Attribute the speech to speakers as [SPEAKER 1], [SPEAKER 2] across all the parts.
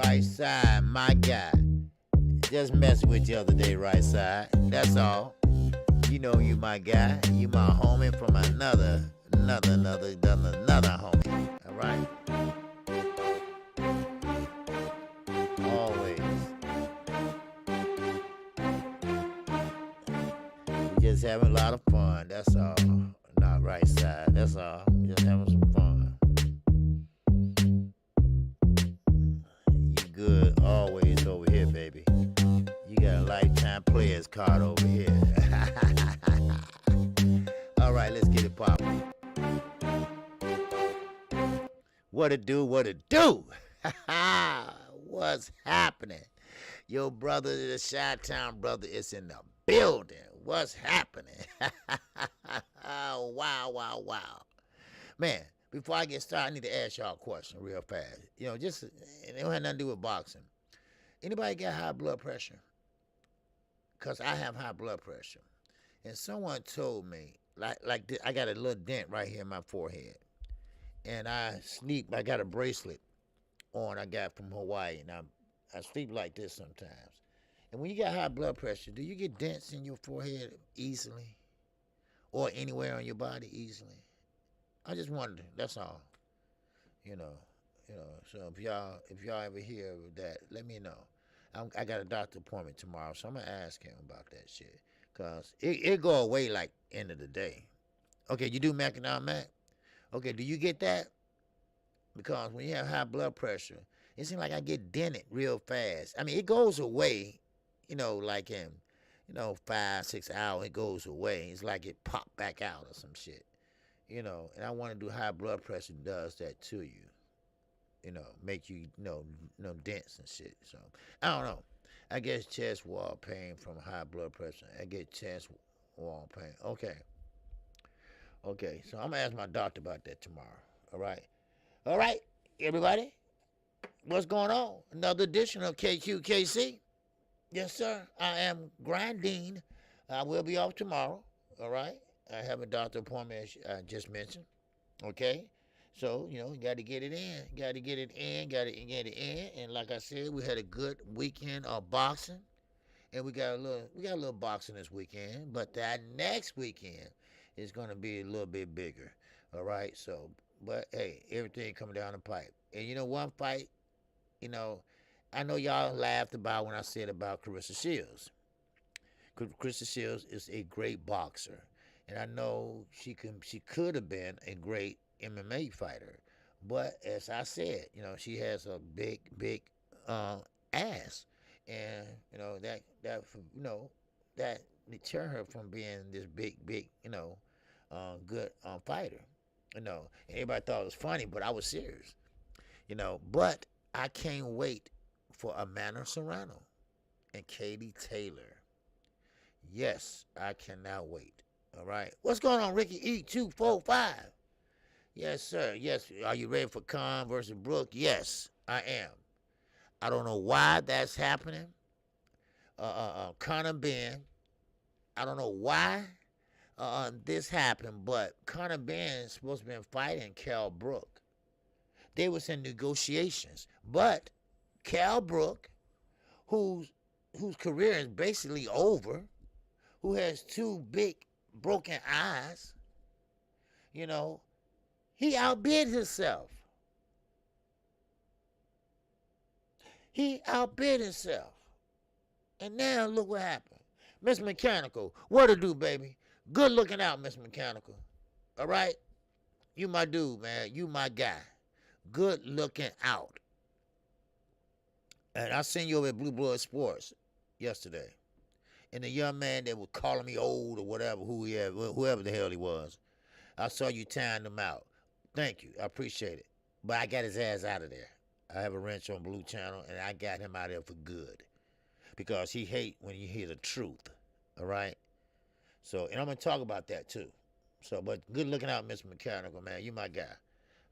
[SPEAKER 1] right side, my guy. Just messing with you the other day, right side. That's all. You know you my guy. You my homie from another homie. All right. Always. We just having a lot of fun. That's all. Not right side. That's all. We just having some fun. You good always over here, baby. You got a lifetime players card over here. All right, let's get it poppin'. What it do? What it do? What's happening? Your brother, the Chi-Town brother, is in the building. What's happening? Wow. Man, before I get started, I need to ask y'all a question real fast. You know, just, it don't have nothing to do with boxing. Anybody got high blood pressure? Because I have high blood pressure. And someone told me, like this, I got a little dent right here in my forehead. And I got a bracelet on I got from Hawaii. And I sleep like this sometimes. And when you got high blood pressure, do you get dents in your forehead easily? Or anywhere on your body easily? I just wonder, that's all. You know, so if y'all ever hear of that, let me know. I got a doctor appointment tomorrow, so I'm gonna ask him about that shit. Cause it go away like end of the day. Okay, you do Mackinac Mac? Okay, do you get that? Because when you have high blood pressure, it seems like I get dented real fast. I mean, it goes away, like in, 5-6 hours, it goes away. It's like it popped back out or some shit. And I want to do high blood pressure does that to you. Make you, dents and shit. So, I don't know. I guess chest wall pain from high blood pressure. I get chest wall pain. Okay, so I'm going to ask my doctor about that tomorrow. All right, everybody. What's going on? Another edition of KQKC. Yes, sir. I am grinding. I will be off tomorrow. All right. I have a doctor appointment, as I just mentioned. Okay. So, you got to get it in. Got to get it in. And like I said, we had a good weekend of boxing. And we got a little boxing this weekend. But that next weekend is going to be a little bit bigger. All right. So, but hey, everything coming down the pipe. And one fight, I know y'all laughed about when I said about Clarissa Shields. Clarissa Shields is a great boxer. And I know she could have been a great MMA fighter. But as I said, she has a big ass. And, that deter her from being this big, good fighter. And everybody thought it was funny, but I was serious. But I can't wait for Amanda Serrano and Katie Taylor. Yes, I cannot wait. All right. What's going on, Ricky E245? Yes, sir. Yes. Are you ready for Khan versus Brook? Yes, I am. I don't know why that's happening. Conor Benn. I don't know why this happened, but Conor Benn is supposed to have been fighting Cal Brook. They was in negotiations, but Cal Brook, whose career is basically over, who has two big broken eyes, he outbid himself. And now look what happened. Miss Mechanical, what to do, baby? Good looking out, Miss Mechanical. All right? You my dude, man. You my guy. Good looking out. And I seen you over at Blue Blood Sports yesterday. And the young man that was calling me old or whatever, whoever the hell he was, I saw you tying him out. Thank you. I appreciate it. But I got his ass out of there. I have a wrench on Blue Channel, and I got him out of there for good. Because he hate when you hear the truth. All right? So, and I'm going to talk about that too. So, but good looking out, Mr. Mechanical, man. You my guy.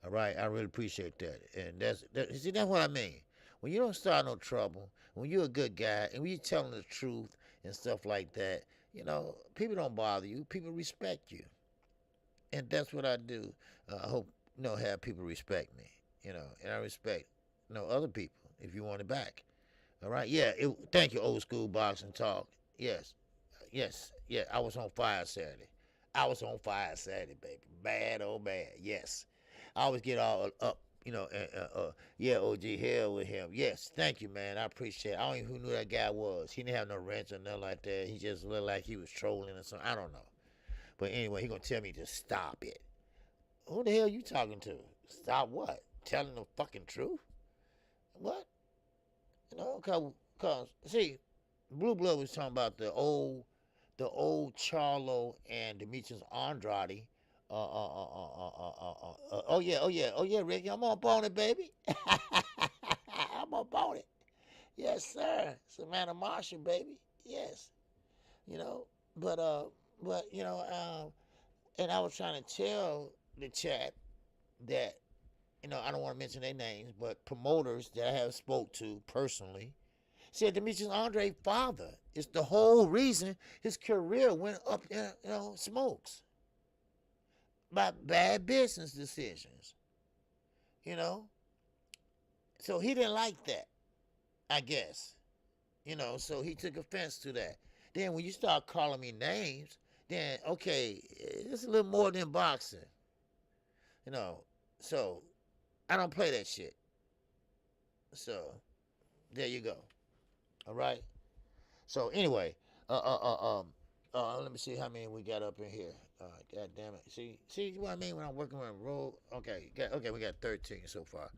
[SPEAKER 1] All right? I really appreciate that. And that's what I mean. When you don't start no trouble, when you're a good guy, and when you're telling the truth and stuff like that, people don't bother you. People respect you. And that's what I do. I hope, have people respect me, and I respect, other people. if you want it back. All right. Yeah. Thank you, old school boxing talk. Yes. Yes. Yeah. I was on fire Saturday. I was on fire Saturday, baby. Bad, oh bad. Yes. I always get all up, yeah, OG, hell with him. Yes, thank you, man. I appreciate it. I don't even know who knew that guy was. He didn't have no wrench or nothing like that. He just looked like he was trolling or something. I don't know. But anyway, he gonna tell me to stop it. Who the hell you talking to? Stop what? Telling the fucking truth? What? Cause see, Blue Blood was talking about the old Charlo and Demetrius Andrade. Oh yeah, Ricky, I'm on it, baby. I'm on it. Yes, sir. Savannah Marshall, baby. Yes, you know, but and I was trying to tell the chat that I don't want to mention their names, but promoters that I have spoke to personally said Demetrius Andre's father is the whole reason his career went up in smokes by bad business decisions. So he didn't like that, I guess. So he took offense to that. Then when you start calling me names, then okay, it's a little more than boxing. So I don't play that shit. So there you go. All right. So anyway, let me see how many we got up in here. God damn it. See what I mean when I'm working on a roll. Okay, we got 13 so far.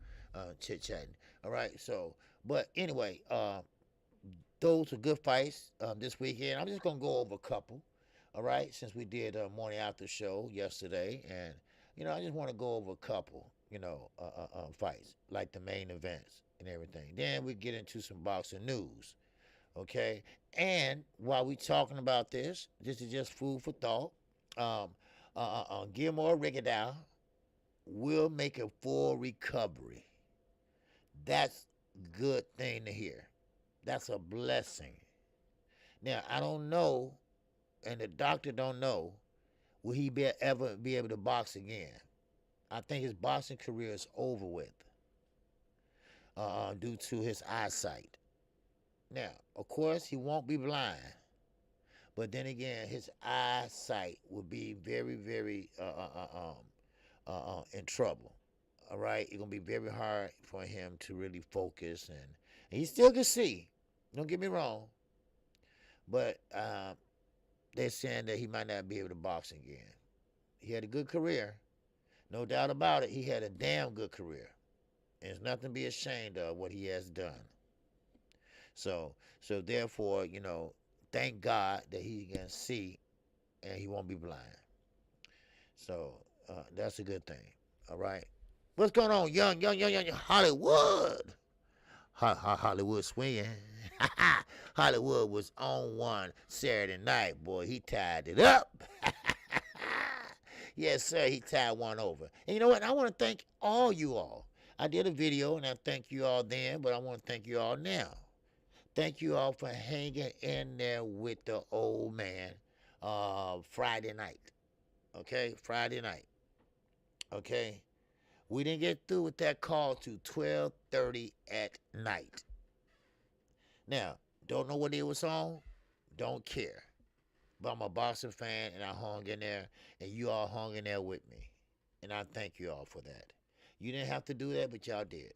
[SPEAKER 1] Chit chatting. All right. So, but anyway, those were good fights this weekend. I'm just gonna go over a couple. All right, since we did a morning after show yesterday, and I just want to go over a couple, fights like the main events and everything. Then we get into some boxing news. Okay, and while we talking about this is just food for thought. Gilmore Rigondeaux will make a full recovery. That's a good thing to hear. That's a blessing. Now I don't know, and the doctor don't know, will he ever be able to box again? I think his boxing career is over with due to his eyesight. Now, of course, he won't be blind, but then again, his eyesight will be very, very in trouble. All right, it's gonna be very hard for him to really focus, and he still can see. Don't get me wrong, but they're saying that he might not be able to box again. He had a good career, no doubt about it. He had a damn good career, and there's nothing to be ashamed of what he has done. So therefore, thank God that he can see and he won't be blind. So that's a good thing. All right. What's going on, young Hollywood? Hollywood swinging. Hollywood was on one Saturday night, boy. He tied it up. Yes, sir. He tied one over. And you know what? I want to thank all you all. I did a video and I thank you all then, but I want to thank you all now. Thank you all for hanging in there with the old man Friday night. Okay? Friday night. Okay? We didn't get through with that call to 12:30 at night. Now, don't know what it was on? Don't care. But I'm a boxing fan and I hung in there and you all hung in there with me. And I thank you all for that. You didn't have to do that, but y'all did.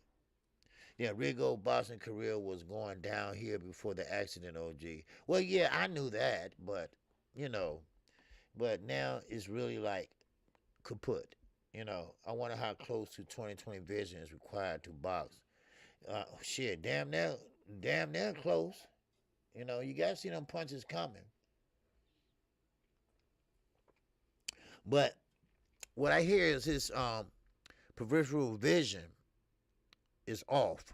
[SPEAKER 1] Yeah, Rigo's boxing career was going down here before the accident, OG. Well, yeah, I knew that, but, but now it's really like kaput. I wonder how close to 20/20 vision is required to box. Shit, damn near close. You got to see them punches coming. But what I hear is his peripheral vision is off.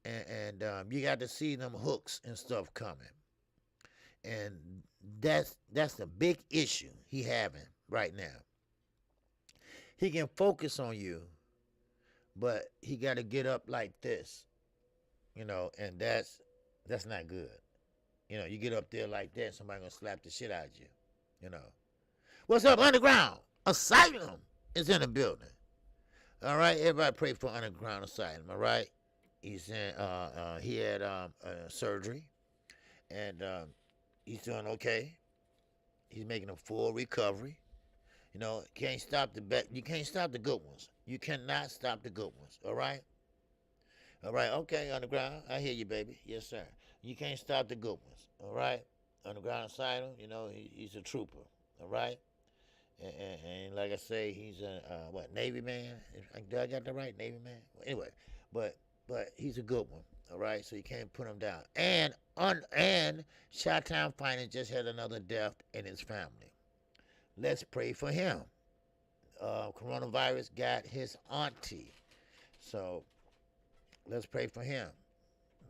[SPEAKER 1] And you got to see them hooks and stuff coming. And that's the big issue he having right now. He can focus on you, but he got to get up like this, and that's not good. You get up there like that, somebody gonna slap the shit out of you. What's up, Underground Asylum is in the building. All right, everybody pray for Underground Asylum. All right, He's in. He had surgery, and he's doing okay. He's making a full recovery. You know, can't stop the bet. You can't stop the good ones. You cannot stop the good ones. All right. All right. Okay. Underground. I hear you, baby. Yes, sir. You can't stop the good ones. All right. Underground Asylum. You know, he's a trooper. All right. And like I say, he's a what, Navy man? Did I got that right, Navy man? Well, anyway, but he's a good one. All right, so you can't put him down. And Chi-Town Finance just had another death in his family. Let's pray for him. Coronavirus got his auntie, so let's pray for him.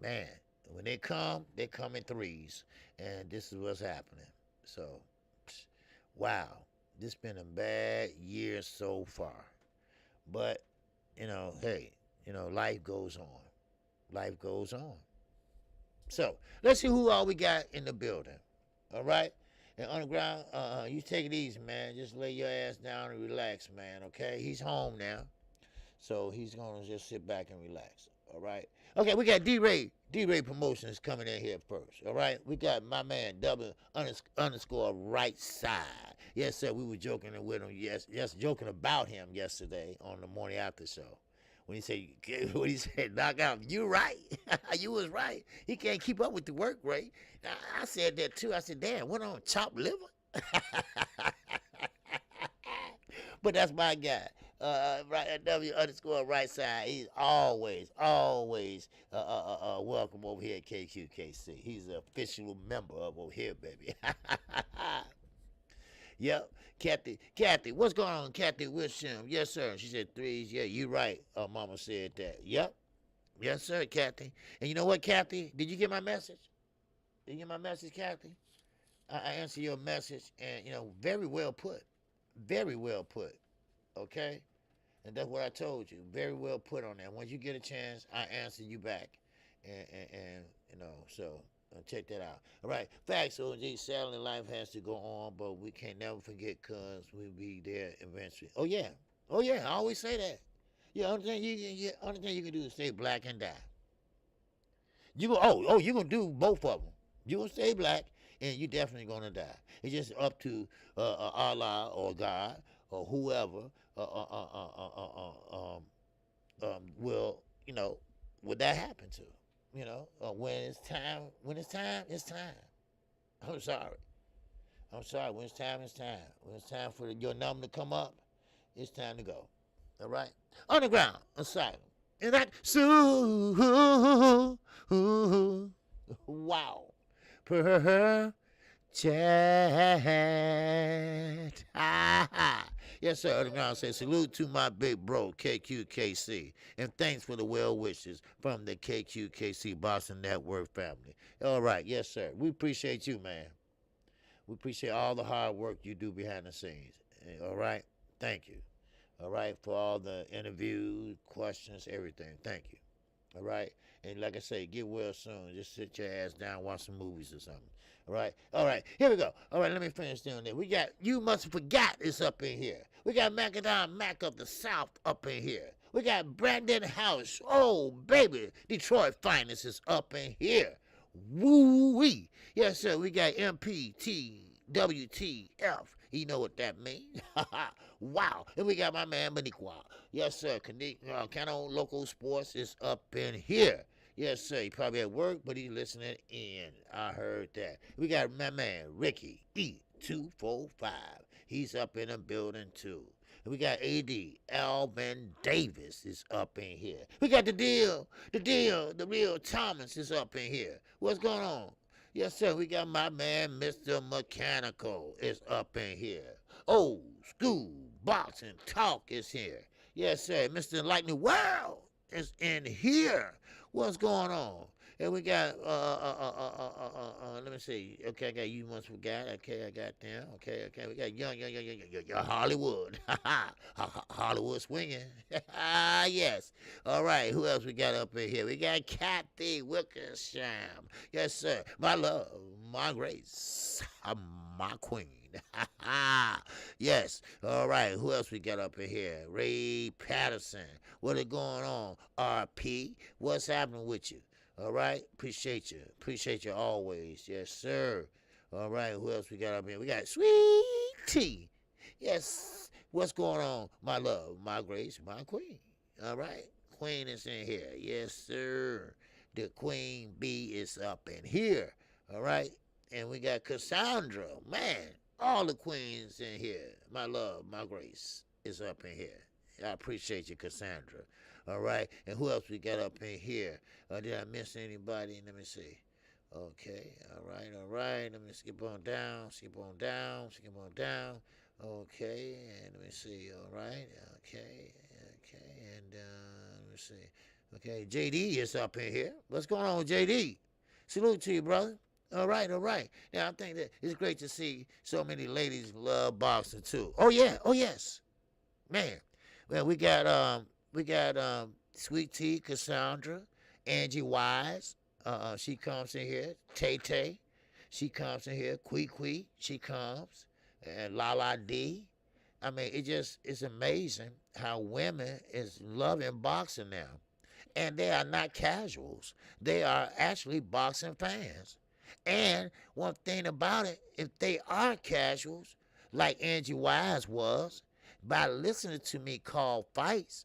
[SPEAKER 1] Man, when they come in threes, and this is what's happening. So, wow. This been a bad year so far. But, you know, hey, you know, life goes on. Life goes on. So, let's see who all we got in the building. All right? And Underground, you take it easy, man. Just lay your ass down and relax, man, okay? He's home now. So, he's going to just sit back and relax. All right? Okay, we got D-Ray. D-Ray Promotions coming in here first. All right? We got my man, __ right side. Yes, sir. We were joking with him. Yes, joking about him yesterday on the morning after show. When he said, knock out, you right. You was right. He can't keep up with the work rate. I said that too. I said, damn, what on chopped liver? But that's my guy. Right, W_ right side. He's always welcome over here at KQKC. He's an official member of over here, baby. Yep. Kathy, what's going on, Kathy Wisham? Yes, sir. She said threes. Yeah, you right. Mama said that. Yep. Yes, sir, Kathy. And you know what, Kathy? Did you get my message? Did you get my message, Kathy? I answered your message, and, you know, very well put. Very well put. Okay? And that's what I told you. Very well put on that. Once you get a chance, I answer you back. And you know, so check that out. All right. Facts, OG. Sadly, life has to go on, but we can't never forget because we'll be there eventually. Oh, yeah. Oh, yeah. I always say that. Yeah, only thing you can do is stay black and die. You're going to do both of them. You're going to stay black, and you're definitely going to die. It's just up to Allah or God or whoever will, you know, would that happen to? You know, when it's time, it's time. I'm sorry. When it's time, it's time. When it's time for your number to come up, it's time to go. All right? Underground Asylum. And that, so, wow. Per chat. Yes, sir. Underground says, salute to my big bro, KQKC. And thanks for the well wishes from the KQKC Boston Network family. All right. Yes, sir. We appreciate you, man. We appreciate all the hard work you do behind the scenes. All right. Thank you. All right. For all the interviews, questions, everything. Thank you. All right. And like I say, get well soon. Just sit your ass down, watch some movies or something. All right. All right. Here we go. All right. Let me finish doing this. We got You Must Have Forgot is up in here. We got Macadam Mac of the South up in here. We got Brandon House. Oh, baby. Detroit Finest is up in here. Woo-wee. Yes, sir. We got MPTWTF. You know what that means? Wow. And we got my man Maniqua. Yes, sir. Cano Local Sports is up in here. Yes, sir. He probably at work, but he's listening in. I heard that. We got my man Ricky E245. He's up in the building too. We got AD Alvin Davis is up in here. We got the real Thomas is up in here. What's going on? Yes, sir. We got my man Mr. Mechanical is up in here. Old School Boxing Talk is here. Yes, sir. Mr. Lightning World is in here. What's going on? And we got, let me see. Okay, I got You Must Forgot. Okay, I got them. Okay. We got young Hollywood. Hollywood swinging. Yes. All right, who else we got up in here? We got Kathy Wickersham. Yes, sir. My love, my grace, my queen. Yes. All right. Who else we got up in here? Ray Patterson. What is going on? RP. What's happening with you? All right. Appreciate you. Appreciate you always. Yes, sir. All right. Who else we got up here? We got Sweet Tea. Yes. What's going on? My love, my grace, my queen. All right. Queen is in here. Yes, sir. The queen bee is up in here. All right. And we got Cassandra. Man, all the queens in here. My love, my grace is up in here. I appreciate you, Cassandra. All right. And who else we got up in here? Did I miss anybody? Let me see. Okay. All right. All right. Let me skip on down. Skip on down. Skip on down. Okay. And let me see. All right. Okay. Okay. And let me see. Okay. JD is up in here. What's going on, JD? Salute to you, brother. All right, all right. Now I think that it's great to see so many ladies love boxing too. Oh yeah, oh yes, man. Well, we got Sweet Tea, Cassandra, Angie Wise. She comes in here. Tay Tay, she comes in here. Quee, she comes. And Lala D. I mean, it's amazing how women is loving boxing now, and they are not casuals. They are actually boxing fans. And one thing about it, if they are casuals, like Angie Wise was, by listening to me call fights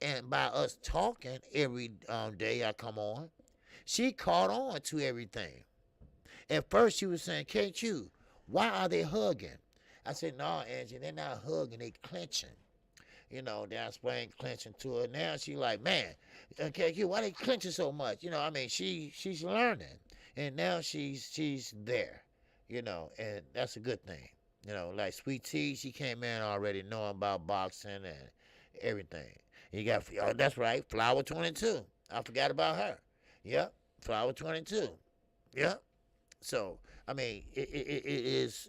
[SPEAKER 1] and by us talking every day I come on, she caught on to everything. At first, she was saying, KQ, why are they hugging? I said, no, Angie, they're not hugging, they clenching. You know, then I explained clenching to her. Now she like, man, KQ, why they clenching so much? You know, I mean, she's learning. And now she's there, you know, and that's a good thing. You know, like Sweet Tea, she came in already knowing about boxing and everything. You got, oh, that's right, Flower 22. I forgot about her. Yep, Flower 22. Yep. So, I mean, it's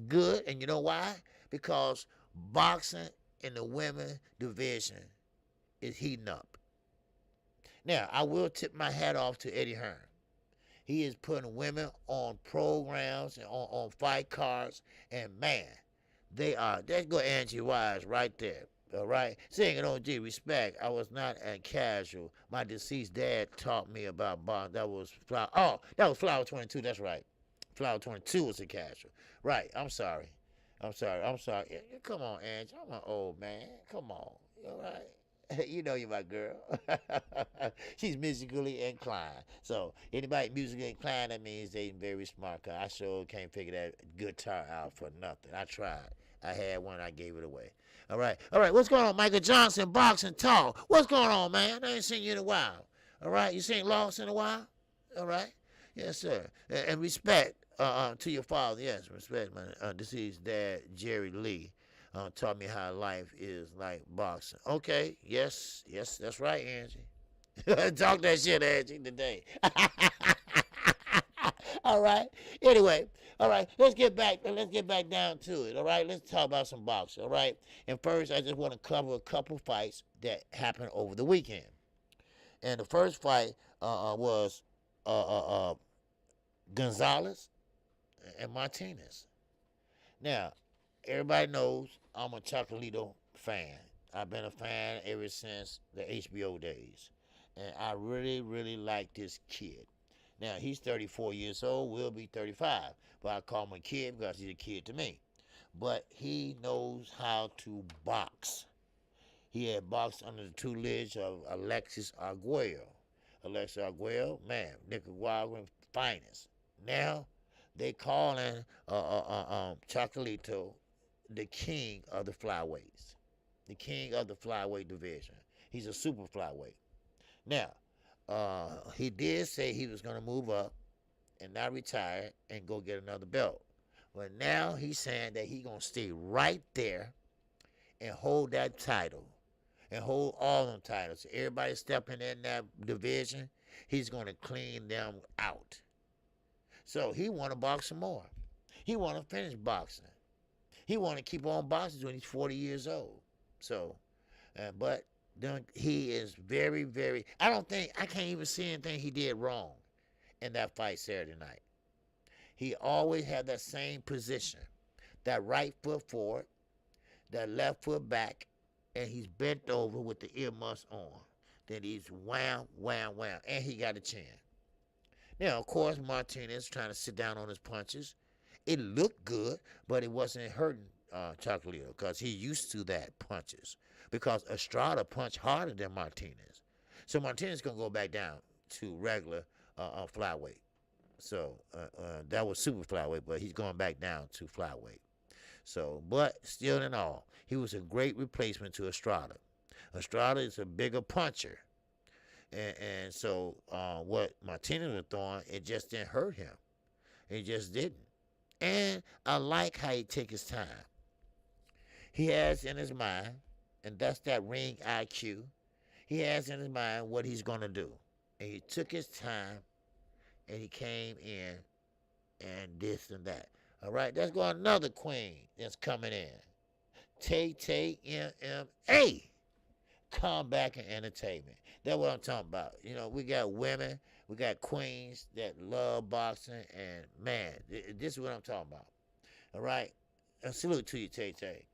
[SPEAKER 1] good, and you know why? Because boxing in the women division is heating up. Now, I will tip my hat off to Eddie Hearn. He is putting women on programs and on fight cards, and man, that's go Angie Wise right there. All right, saying it on G respect. I was not a casual. My deceased dad taught me about boxing. That was Flower. Oh, that was Flower 22. That's right. Flower 22 was a casual. Right. I'm sorry. I'm sorry. Come on, Angie. I'm an old man. Come on. All right. You know you're my girl. She's musically inclined. So anybody musically inclined, that means they very smart. Cause I sure can't figure that guitar out for nothing. I tried. I had one. I gave it away. All right. What's going on, Michael Johnson? Boxing Talk. What's going on, man? I ain't seen you in a while. All right. You seen Lost in a while? All right. Yes, sir. And respect to your father. Yes, respect my deceased dad, Jerry Lee. Taught me how life is like boxing. Okay, yes, that's right, Angie. Talk that shit, Angie, today. All right. Anyway, all right. Let's get back down to it. All right. Let's talk about some boxing. All right. And first, I just want to cover a couple fights that happened over the weekend. And the first fight was Gonzalez and Martinez. Now, everybody knows I'm a Chocolito fan. I've been a fan ever since the HBO days. And I really, really like this kid. Now, he's 34 years old, will be 35. But I call him a kid because he's a kid to me. But he knows how to box. He had boxed under the tutelage of Alexis Arguello. Alexis Arguello, man, Nicaraguan finest. Now, they calling Chocolito the king of the flyweights, the king of the flyweight division. He's a super flyweight. Now, he did say he was going to move up and not retire and go get another belt. But now he's saying that he's going to stay right there and hold that title and hold all them titles. Everybody stepping in that division, he's going to clean them out. So he want to box some more. He want to finish boxing. He want to keep on boxing when he's 40 years old. So, but he is very, very, I can't even see anything he did wrong in that fight Saturday night. He always had that same position. that right foot forward, that left foot back, and he's bent over with the earmuffs on. Then he's wham, wham, wham, and he got a chin. Now, of course, Martinez trying to sit down on his punches. It looked good, but it wasn't hurting Chocolito because he used to that punches. Because Estrada punched harder than Martinez. So Martinez going to go back down to regular flyweight. So that was super flyweight, but he's going back down to flyweight. So, but still in all, he was a great replacement to Estrada. Estrada is a bigger puncher. And so what Martinez was throwing, it just didn't hurt him. It just didn't. And I like how he take his time. He has in his mind, and that's that ring IQ, he has in his mind what he's going to do. And he took his time, and he came in, and this and that. All right, let's go another queen that's coming in. Tay MMA. Comeback and entertainment. That's what I'm talking about. You know, we got women, we got queens that love boxing, and man, this is what I'm talking about. All right? Salute to you, Tay Tay.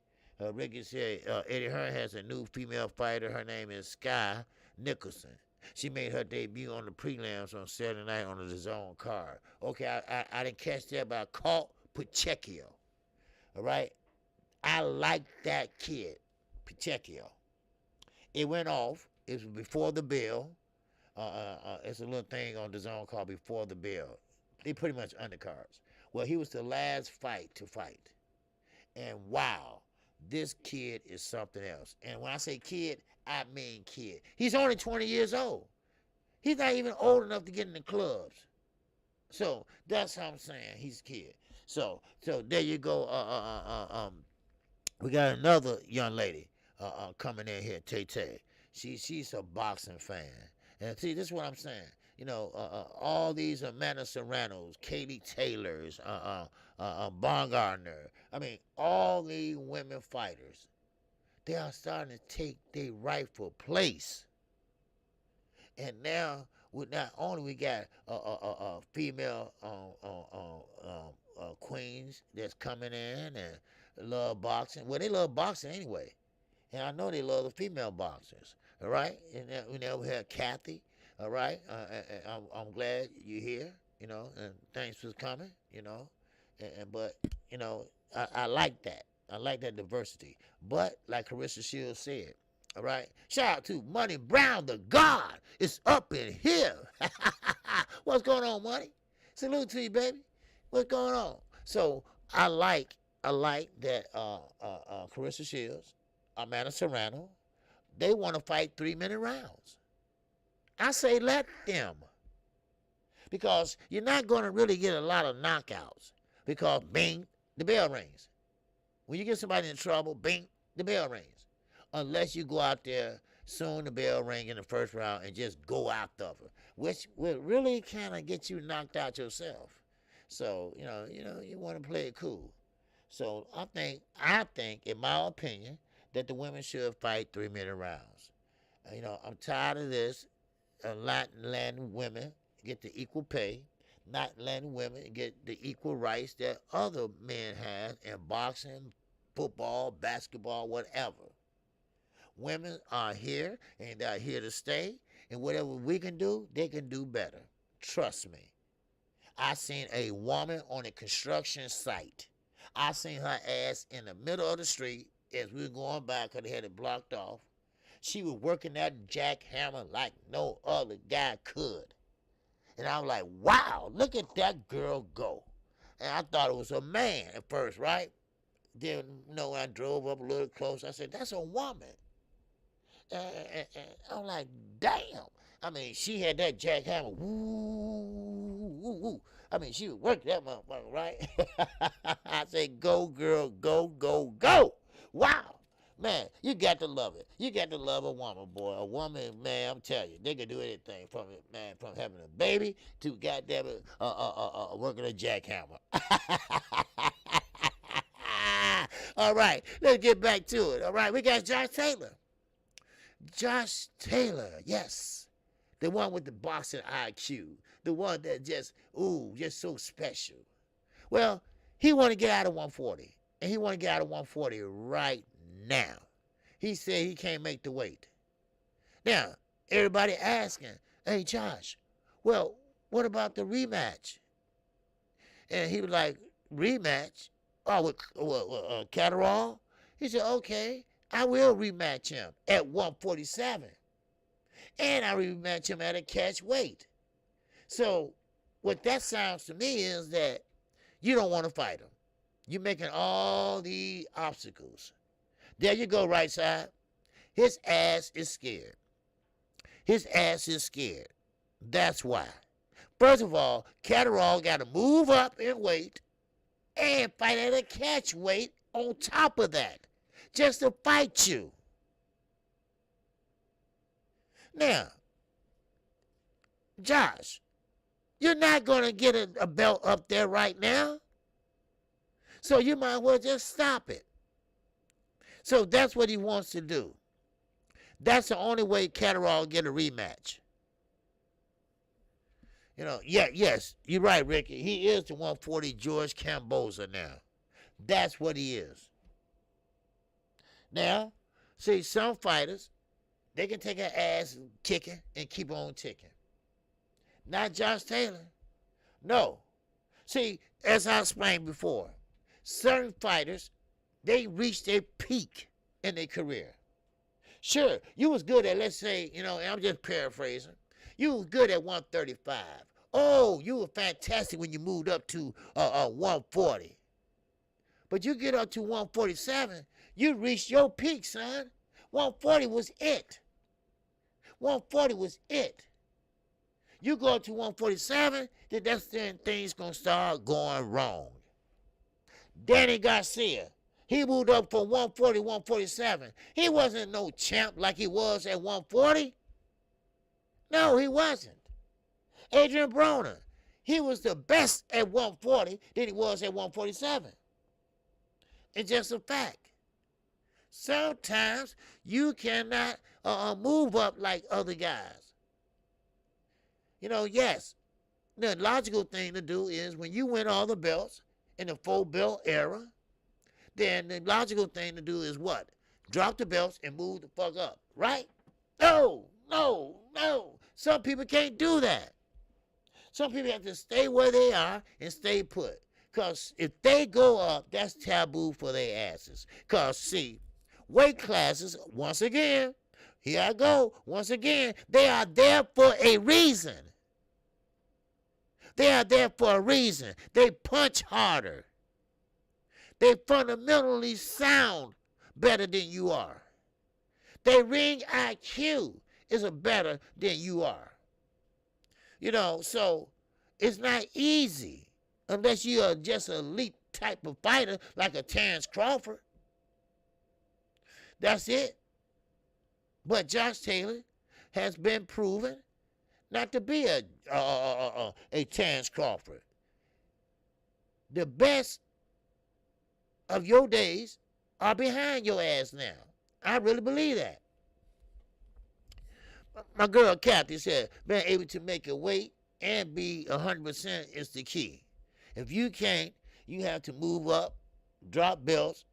[SPEAKER 1] Ricky said Eddie Hearn has a new female fighter. Her name is Sky Nicholson. She made her debut on the prelims on Saturday night on the DAZN card. Okay, I didn't catch that, but I caught Pacheco. All right? I like that kid, Pacheco. It went off. It was before the bell. It's a little thing on the zone called Before the Bell. They pretty much undercards. Well, he was the last fight to fight. And wow, this kid is something else. And when I say kid, I mean kid. He's only 20 years old. He's not even old enough to get in the clubs. So that's how I'm saying he's a kid. So there you go. We got another young lady coming in here, Tay Tay. She's a boxing fan. And see, this is what I'm saying. You know, all these Amanda Serranos, Katie Taylors, Baumgartner. I mean, all these women fighters, they are starting to take their rightful place. And now, not only we got female queens that's coming in and love boxing. Well, they love boxing anyway. And I know they love the female boxers. All right? And we have Kathy. All right? I'm glad you're here, you know, and thanks for coming, you know. But, you know, I like that. I like that diversity. But, like Carissa Shields said, all right? Shout out to Money Brown, the God. It's up in here. What's going on, Money? Salute to you, baby. What's going on? So, I like that Carissa Shields, Amanda Serrano, they want to fight 3-minute rounds. I say let them. Because you're not going to really get a lot of knockouts. Because, bing, the bell rings. When you get somebody in trouble, bing, the bell rings. Unless you go out there, soon the bell ring in the first round and just go after her. Which will really kind of get you knocked out yourself. So, you know, you want to play it cool. So I think, in my opinion, that the women should fight 3-minute rounds. You know, I'm tired of this. Not letting women get the equal pay, not letting women get the equal rights that other men have in boxing, football, basketball, whatever. Women are here, and they're here to stay, and whatever we can do, they can do better. Trust me. I seen a woman on a construction site. I seen her ass in the middle of the street as we were going by because they had it blocked off. She was working that jackhammer like no other guy could. And I was like, wow, look at that girl go. And I thought it was a man at first, right? Then, you know, when I drove up a little closer, I said, that's a woman. And I'm like, damn. I mean, she had that jackhammer. Woo, woo, woo. I mean, she would work that motherfucker, right? I said, go, girl, go, go, go. Wow. Man, you got to love it. You got to love a woman, boy. A woman, man, I'm telling you, they can do anything from having a baby to goddamn it, working a jackhammer. All right, let's get back to it. All right, we got Josh Taylor. Josh Taylor, yes. The one with the boxing IQ. The one that just so special. Well, he want to get out of 140. and he want to get out of 140 right now. He said he can't make the weight. Now, everybody asking, hey, Josh, well, what about the rematch? And he was like, rematch? Oh, with Catterall? He said, okay, I will rematch him at 147. And I rematch him at a catch weight. So what that sounds to me is that you don't want to fight him. You're making all the obstacles. There you go, right side. His ass is scared. His ass is scared. That's why. First of all, Catterall got to move up in weight and fight at a catch weight on top of that, just to fight you. Now, Josh, you're not going to get a belt up there right now, so you might as well just stop it. So that's what he wants to do. That's the only way Catterall will get a rematch. You know, yes, you're right, Ricky. He is the 140 George Camboza now. That's what he is. Now, see, some fighters, they can take an ass kicking and keep on ticking. Not Josh Taylor. No. See, as I explained before, certain fighters, they reach their peak in their career. Sure, you was good at, let's say, you know, and I'm just paraphrasing, you was good at 135. Oh, you were fantastic when you moved up to 140. But you get up to 147, you reached your peak, son. 140 was it. 140 was it. You go up to 147, then that's when things gonna start going wrong. Danny Garcia, he moved up from 140 to 147. He wasn't no champ like he was at 140. No, he wasn't. Adrian Broner, he was the best at 140 than he was at 147. It's just a fact. Sometimes you cannot move up like other guys. You know, yes, the logical thing to do is when you win all the belts in the 4-belt era, then the logical thing to do is what? Drop the belts and move the fuck up, right? No. Some people can't do that. Some people have to stay where they are and stay put. Because if they go up, that's taboo for their asses. Because, see, weight classes, once again, here I go, once again, they are there for a reason. They are there for a reason. They punch harder. They fundamentally sound better than you are. Their ring IQ is better than you are. You know, so it's not easy unless you are just an elite type of fighter like a Terrence Crawford. That's it. But Josh Taylor has been proven not to be a Terrence Crawford. The best of your days are behind your ass now. I really believe that. My girl Kathy said, being able to make a weight and be 100% is the key. If you can't, you have to move up, drop belts.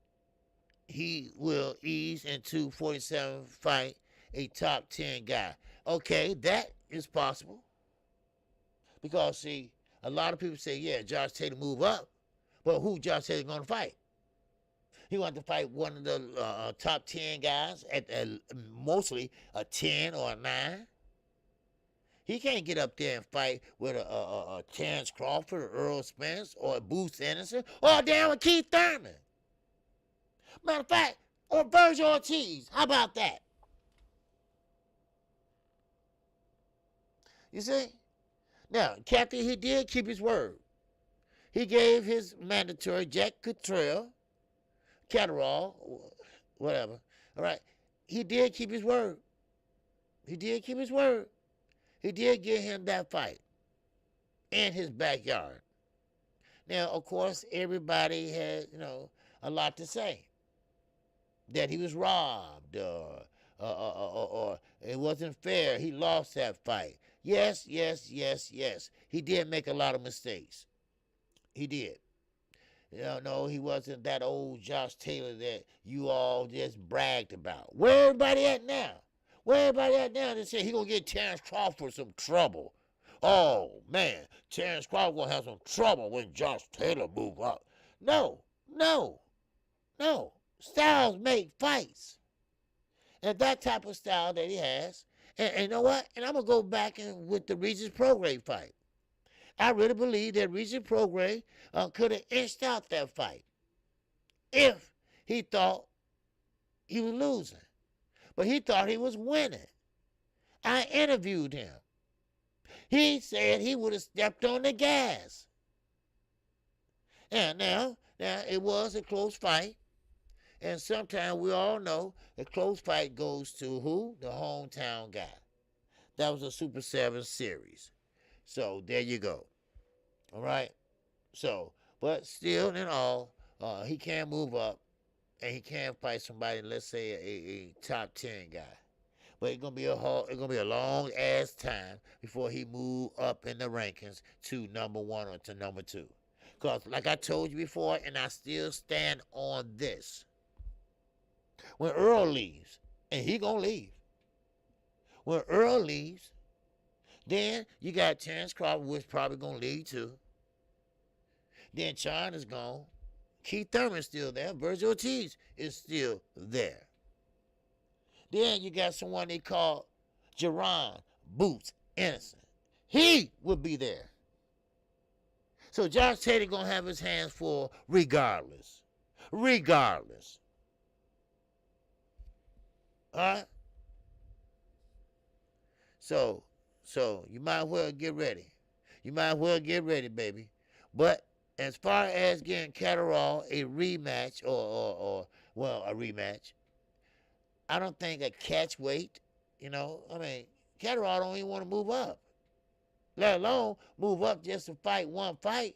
[SPEAKER 1] He will ease into 47 fight a top 10 guy. Okay, that is possible. Because, see, a lot of people say, yeah, Josh Taylor move up. But who Josh Taylor going to fight? He wanted to fight one of the top 10 guys at mostly a 10 or a 9. He can't get up there and fight with a Terrence Crawford or Earl Spence or a Booth Anderson or down with Keith Thurman. Matter of fact, or Virgil Ortiz. How about that? You see? Now, Kathy, he did keep his word. He gave his mandatory Jack Catterall, whatever. All right. He did keep his word. He did keep his word. He did give him that fight in his backyard. Now, of course, everybody had, you know, a lot to say. That he was robbed or it wasn't fair. He lost that fight. Yes. He did make a lot of mistakes. He did. You know, no, he wasn't that old Josh Taylor that you all just bragged about. Where everybody at now? Where everybody at now? They say he gonna get Terrence Crawford some trouble. Oh man, Terrence Crawford gonna have some trouble when Josh Taylor move up. No, no, no. Styles make fights. And that type of style that he has. And you know what? And I'm going to go back and with the Regis Prograis fight. I really believe that Regis Prograis could have inched out that fight if he thought he was losing. But he thought he was winning. I interviewed him. He said he would have stepped on the gas. And now it was a close fight. And sometimes we all know a close fight goes to who? The hometown guy. That was a Super 7 series. So there you go. All right? So, but still in all, he can move up and he can fight somebody, let's say a top 10 guy. But it's gonna be a long ass time before he move up in the rankings to number 1 or to number 2. Because like I told you before, and I still stand on this. When Earl leaves, and he gonna leave. When Earl leaves, then you got Terrence Crawford, which probably gonna leave too. Then China's gone. Keith Thurman's still there. Virgil Ortiz is still there. Then you got someone they call Jerron Boots Innocent. He will be there. So Josh Taylor gonna have his hands full regardless. Regardless. All right? So you might as well get ready. You might as well get ready, baby. But as far as getting Catterall a rematch or a rematch, I don't think a catch weight, I mean, Catterall don't even want to move up. Let alone move up just to fight one fight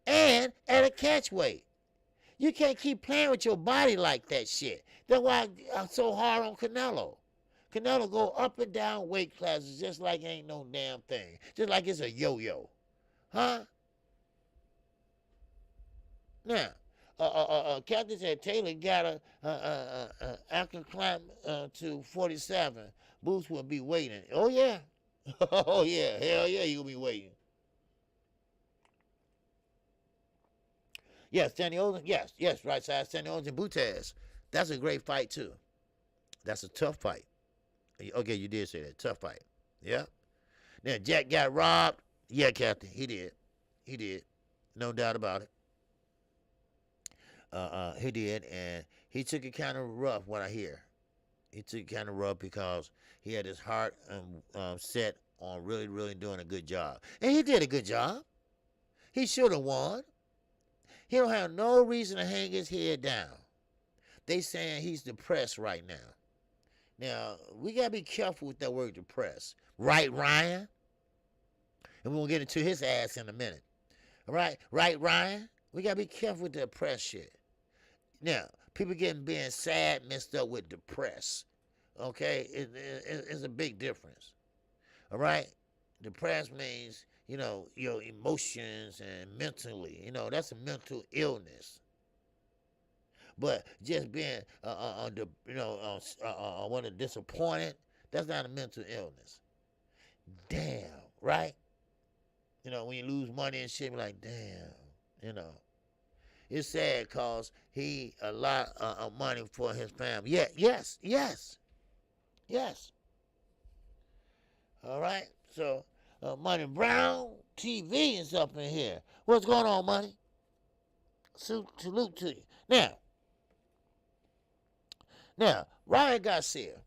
[SPEAKER 1] and at a catch weight. You can't keep playing with your body like that shit. That's why I'm so hard on Canelo. Canelo go up and down weight classes just like ain't no damn thing. Just like it's a yo-yo. Huh? Now, Captain said Taylor got after climb to 47, Boots will be waiting. Oh, yeah. Oh, yeah. Hell yeah, he'll be waiting. Yes, Danny Olsen. Yes, right side. Danny Olsen and Butez. That's a great fight, too. That's a tough fight. Okay, you did say that. Tough fight. Yeah. Now, Jack got robbed. Yeah, Captain. He did. He did. No doubt about it. He did, and he took it kind of rough, what I hear. He took it kind of rough because he had his heart set on really, really doing a good job. And he did a good job. He should have won. He don't have no reason to hang his head down. They saying he's depressed right now. Now, we got to be careful with that word depressed. Right, Ryan? And we're going to get into his ass in a minute. All right? Right, Ryan? We got to be careful with the depressed shit. Now, people being sad mixed up with depressed. Okay? It's a big difference. All right? Depressed means, your emotions and mentally. That's a mental illness. But just being, disappointed, that's not a mental illness. Damn, right? When you lose money and shit, be like, damn, It's sad because he a lot of money for his family. Yeah, yes. All right, so Money Brown TV is up in here. What's going on, Money? Salute to you. Now, Ryan Garcia,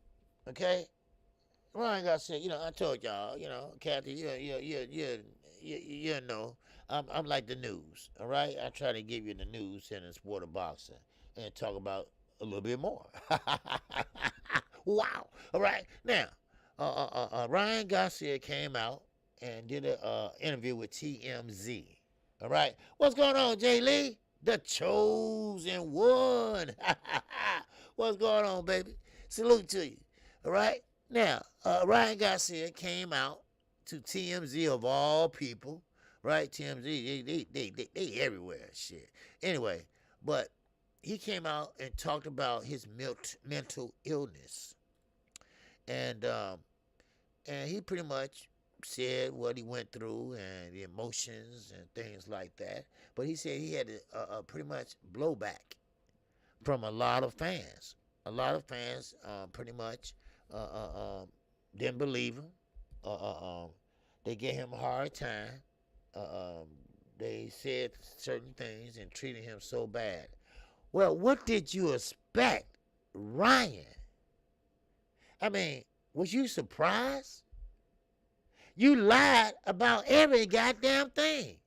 [SPEAKER 1] okay? Ryan Garcia, I told y'all, Kathy, you know, I'm like the news, all right? I try to give you the news and the sport of boxing and talk about a little bit more. Wow, all right? Now, Ryan Garcia came out and did an interview with TMZ, all right? What's going on, Jay Lee? The chosen one. What's going on, baby? Salute to you. All right? Now, Ryan Garcia came out to TMZ of all people, right? TMZ, they everywhere, shit. Anyway, but he came out and talked about his mental illness, and he pretty much said what he went through and the emotions and things like that. But he said he had a pretty much blowback from a lot of fans. A lot of fans pretty much didn't believe him. They gave him a hard time. They said certain things and treated him so bad. Well, what did you expect, Ryan? I mean, was you surprised? You lied about every goddamn thing.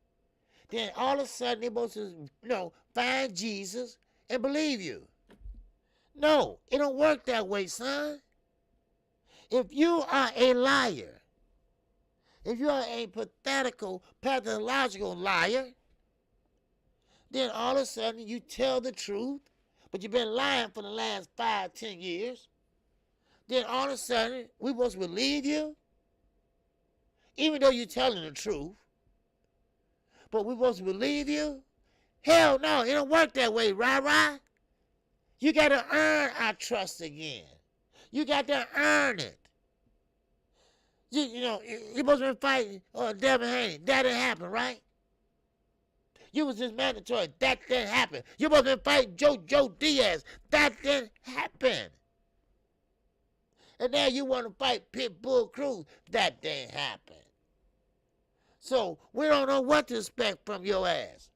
[SPEAKER 1] Then all of a sudden they're supposed to, find Jesus and believe you. No, it don't work that way, son. If you are a liar, if you are a pathological liar, then all of a sudden you tell the truth, but you've been lying for the last 5, 10 years. Then all of a sudden we supposed to believe you, even though you're telling the truth. But we supposed to believe you? Hell no, it don't work that way, rah-rah. You got to earn our trust again. You got to earn it. You're supposed to be fighting Devin Haney. That didn't happen, right? You was just mandatory. That didn't happen. You're supposed to be fighting Joe Diaz. That didn't happen. And now you want to fight Pitbull Cruz. That didn't happen. So we don't know what to expect from your ass.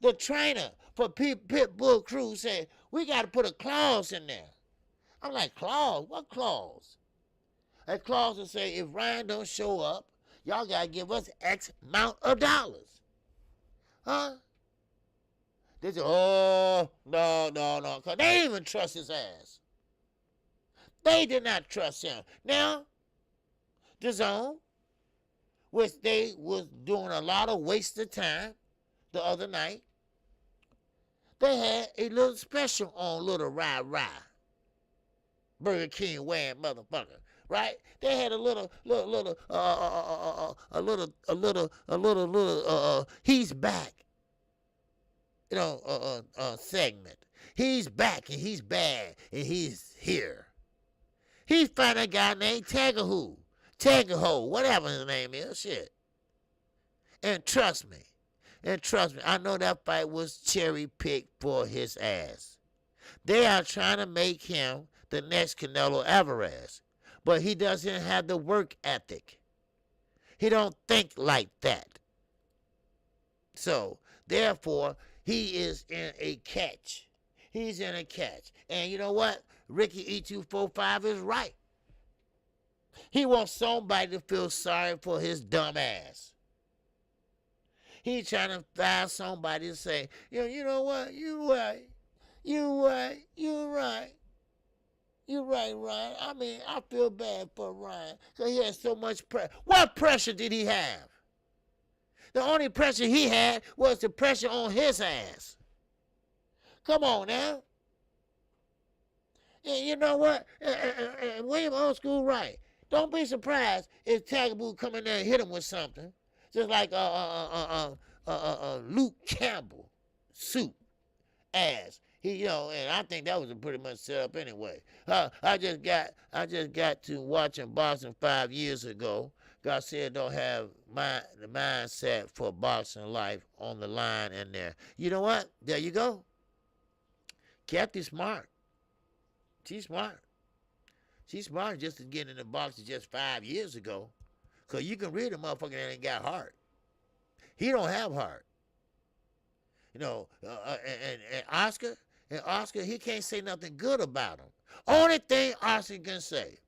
[SPEAKER 1] The trainer for Pitbull Cruz said, we got to put a clause in there. I'm like, clause? What clause? A clause to say, if Ryan don't show up, y'all got to give us X amount of dollars. Huh? They said, oh, no. Because they didn't even trust his ass. They did not trust him. Now, DAZN, which they was doing a lot of wasted time the other night, they had a little special on little rah-rah. Burger King wearing motherfucker, right? They had a little, he's back, segment. He's back and he's bad and he's here. He found a guy named Tagaho, whatever his name is, shit. And trust me, I know that fight was cherry-picked for his ass. They are trying to make him the next Canelo Alvarez, but he doesn't have the work ethic. He don't think like that. So, therefore, he is in a catch. He's in a catch. And you know what? Ricky E245 is right. He wants somebody to feel sorry for his dumb ass. He's trying to find somebody to say, you know what? You right. You're right, Ryan. I mean, I feel bad for Ryan because he had so much pressure. What pressure did he have? The only pressure he had was the pressure on his ass. Come on now. And you know what? William Old School right. Don't be surprised if Tagaboo come in there and hit him with something. Just like Luke Campbell suit ass. He, and I think that was pretty much set up anyway. I just got to watching boxing 5 years ago. Garcia don't have the mindset for boxing life on the line in there. You know what? There you go. Kathy's smart. She's smart. She's smart just to get in the boxing just 5 years ago. Because you can read a motherfucker that ain't got heart. He don't have heart. And Oscar, he can't say nothing good about him. Only thing Oscar can say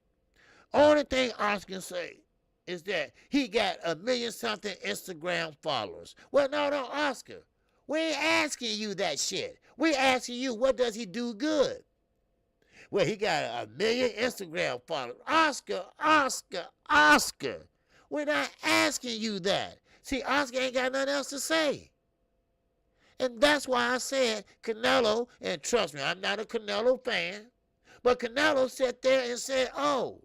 [SPEAKER 1] is that he got 1 million something Instagram followers. Well, no, Oscar. We ain't asking you that shit. We asking you, what does he do good? Well, he got 1 million Instagram followers. Oscar. We're not asking you that. See, Oscar ain't got nothing else to say. And that's why I said Canelo, and trust me, I'm not a Canelo fan, but Canelo sat there and said, oh,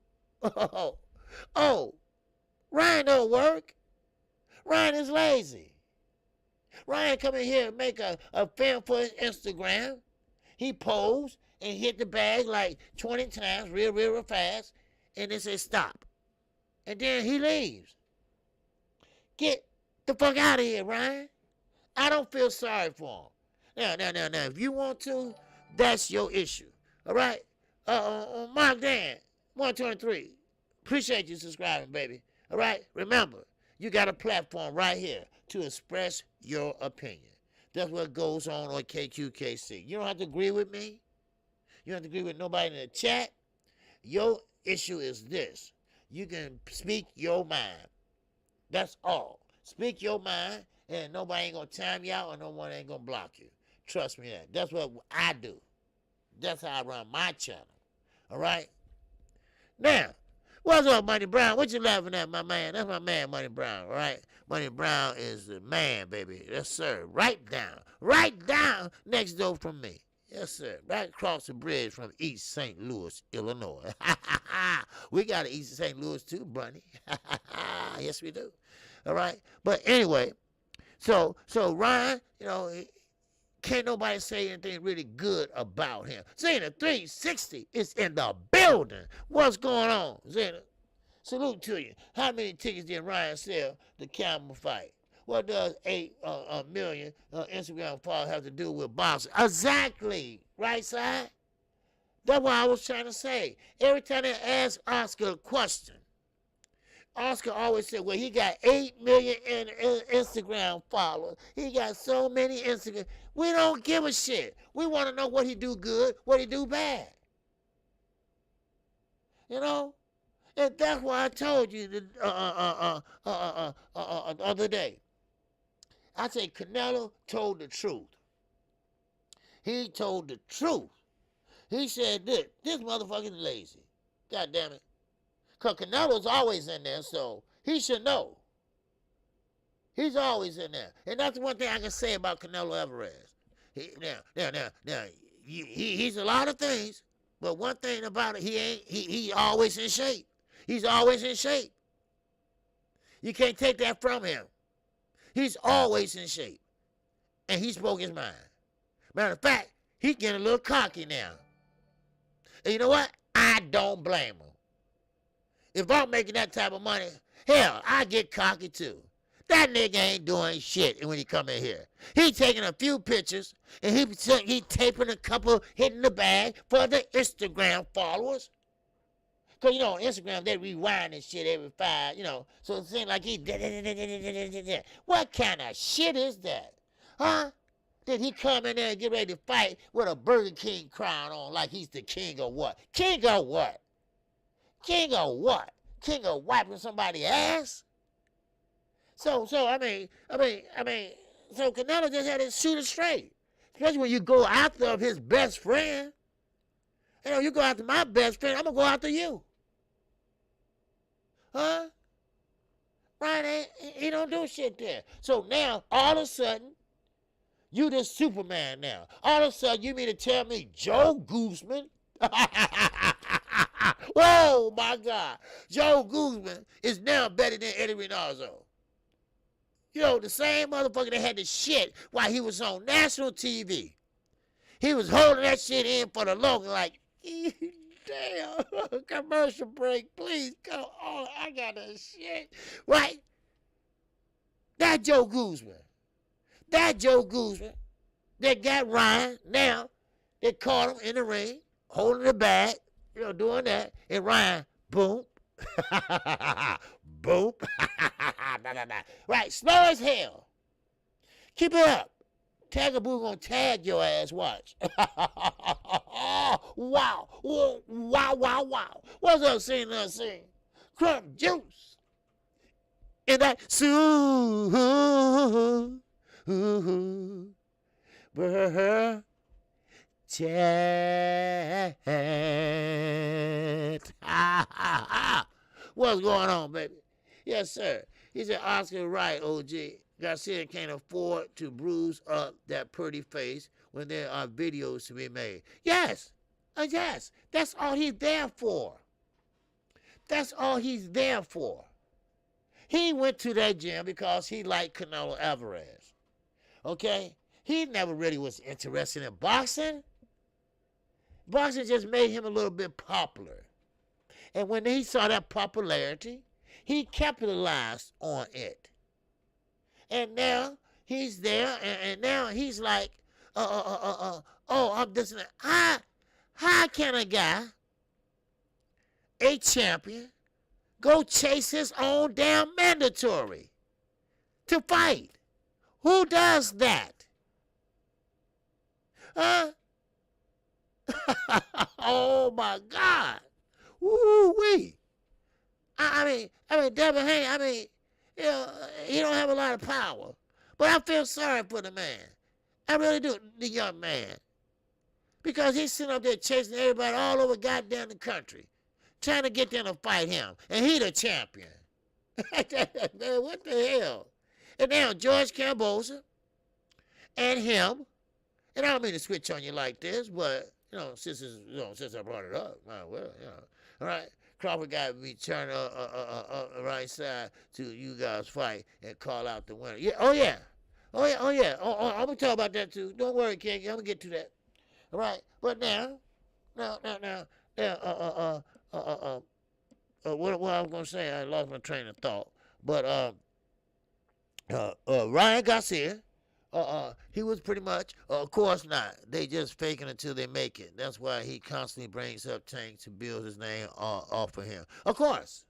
[SPEAKER 1] Ryan don't work. Ryan is lazy. Ryan come in here and make a film for his Instagram. He posed and hit the bag like 20 times real fast. And then says stop. And then he leaves. Get the fuck out of here, Ryan. I don't feel sorry for him. Now, if you want to, that's your issue. All right? Mark Dan, 123. Appreciate you subscribing, baby. All right? Remember, you got a platform right here to express your opinion. That's what goes on KQKC. You don't have to agree with me. You don't have to agree with nobody in the chat. Your issue is this. You can speak your mind. That's all. Speak your mind, and nobody ain't going to time you out, or no one ain't going to block you. Trust me that. That's what I do. That's how I run my channel. All right? Now, what's up, Money Brown? What you laughing at, my man? That's my man, Money Brown, all right? Money Brown is the man, baby. Yes, sir. Right down next door from me. Yes, sir. Right across the bridge from East St. Louis, Illinois. We got an East St. Louis too, Bunny. Yes, we do. All right? But anyway, so Ryan, can't nobody say anything really good about him. Zena 360 is in the building. What's going on, Zena? Salute to you. How many tickets did Ryan sell the Camel fight? What does 8 million Instagram followers have to do with boxing? Exactly. Right side? That's what I was trying to say. Every time they ask Oscar a question, Oscar always said, well, he got 8 million Instagram followers. He got so many Instagram. We don't give a shit. We want to know what he do good, what he do bad. And that's why I told you the other day. I said Canelo told the truth. He told the truth. He said this motherfucker is lazy. God damn it. Because Canelo's always in there, so he should know. He's always in there. And that's the one thing I can say about Canelo Alvarez. He's a lot of things, but one thing about it, he's always in shape. He's always in shape. You can't take that from him. He's always in shape. And he spoke his mind. Matter of fact, he's getting a little cocky now. And you know what? I don't blame him. If I'm making that type of money, hell, I get cocky too. That nigga ain't doing shit when he come in here. He taking a few pictures, and he taping a couple, hitting the bag for the Instagram followers. Because, on Instagram, they rewind and shit every 5, So it seems like he... What kind of shit is that? Huh? Did he come in there and get ready to fight with a Burger King crown on like he's the king of what? King of what? King of what? King of wiping somebody's ass? So Canelo just had to shoot it straight. Especially when you go after his best friend. You go after my best friend, I'm going to go after you. Huh? Right? He don't do shit there. So now, all of a sudden, you this Superman now. All of a sudden, you mean to tell me Joe Guzman? Whoa, my God. Joe Guzman is now better than Eddie Reynoso. The same motherfucker that had the shit while he was on national TV. He was holding that shit in for the local like, damn, commercial break, please come on, I got that shit. Right? That Joe Guzman. That got Ryan. Now, they caught him in the ring, holding the bag, doing that. And Ryan, boom. Boom. Right, slow as hell. Keep it up. Tagaboo gonna tag your ass, watch. Wow. Wow. What's up, scene? Crumb juice. And that chat. What's going on, baby? Yes, sir. He said, Oscar right, OG. Garcia can't afford to bruise up that pretty face when there are videos to be made. Yes. Yes. That's all he's there for. He went to that gym because he liked Canelo Alvarez. Okay? He never really was interested in boxing. Boxing just made him a little bit popular. And when he saw that popularity, he capitalized on it. And now he's there, and now he's like, oh, I'm this and that. How can a guy, a champion, go chase his own damn mandatory to fight? Who does that? Huh? Oh my God. Woo-wee. I mean, Devin Haney, you know, he don't have a lot of power. But I feel sorry for the man. I really do, the young man. Because he's sitting up there chasing everybody all over goddamn the country, trying to get them to fight him. And he the champion. Man, what the hell? And now George Cambosa and him, and I don't mean to switch on you like this, but, since I brought it up, well, all right. Crawford got me turned right side to you guys fight and call out the winner. Yeah, oh yeah. I'm gonna talk about that too. Don't worry, King. I'm gonna get to that. All right, but now, what I was gonna say, I lost my train of thought. But Ryan Garcia, he was pretty much, of course not. They just faking until they make it. That's why he constantly brings up Tank to build his name off of him. Of course.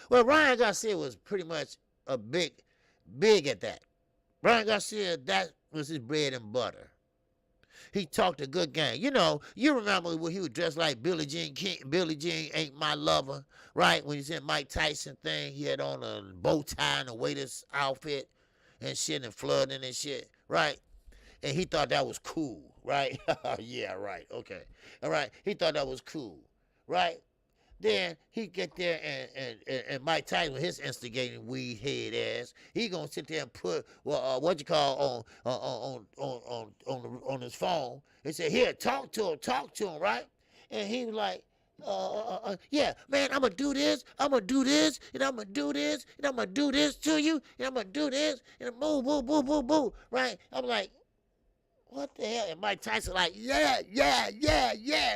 [SPEAKER 1] Well, Ryan Garcia was pretty much a big at that. Ryan Garcia, that was his bread and butter. He talked a good game. You remember when he was dressed like Billie Jean King, Billie Jean Ain't My Lover, right? When he was in Mike Tyson thing, he had on a bow tie and a waiter's outfit and shit and flooding and shit, right? And he thought that was cool, right? Yeah, right, okay. All right, he thought that was cool, right? Then he get there and Mike Tyson, with his instigating weed head ass, he gonna sit there and put on his phone and say, here, talk to him, right? And he was like, yeah, man, I'm gonna do this, and I'm gonna do this, and I'm gonna do this, and I'm gonna do this to you, and I'm gonna do this, and boo, right? I'm like, what the hell? And Mike Tyson like, yeah,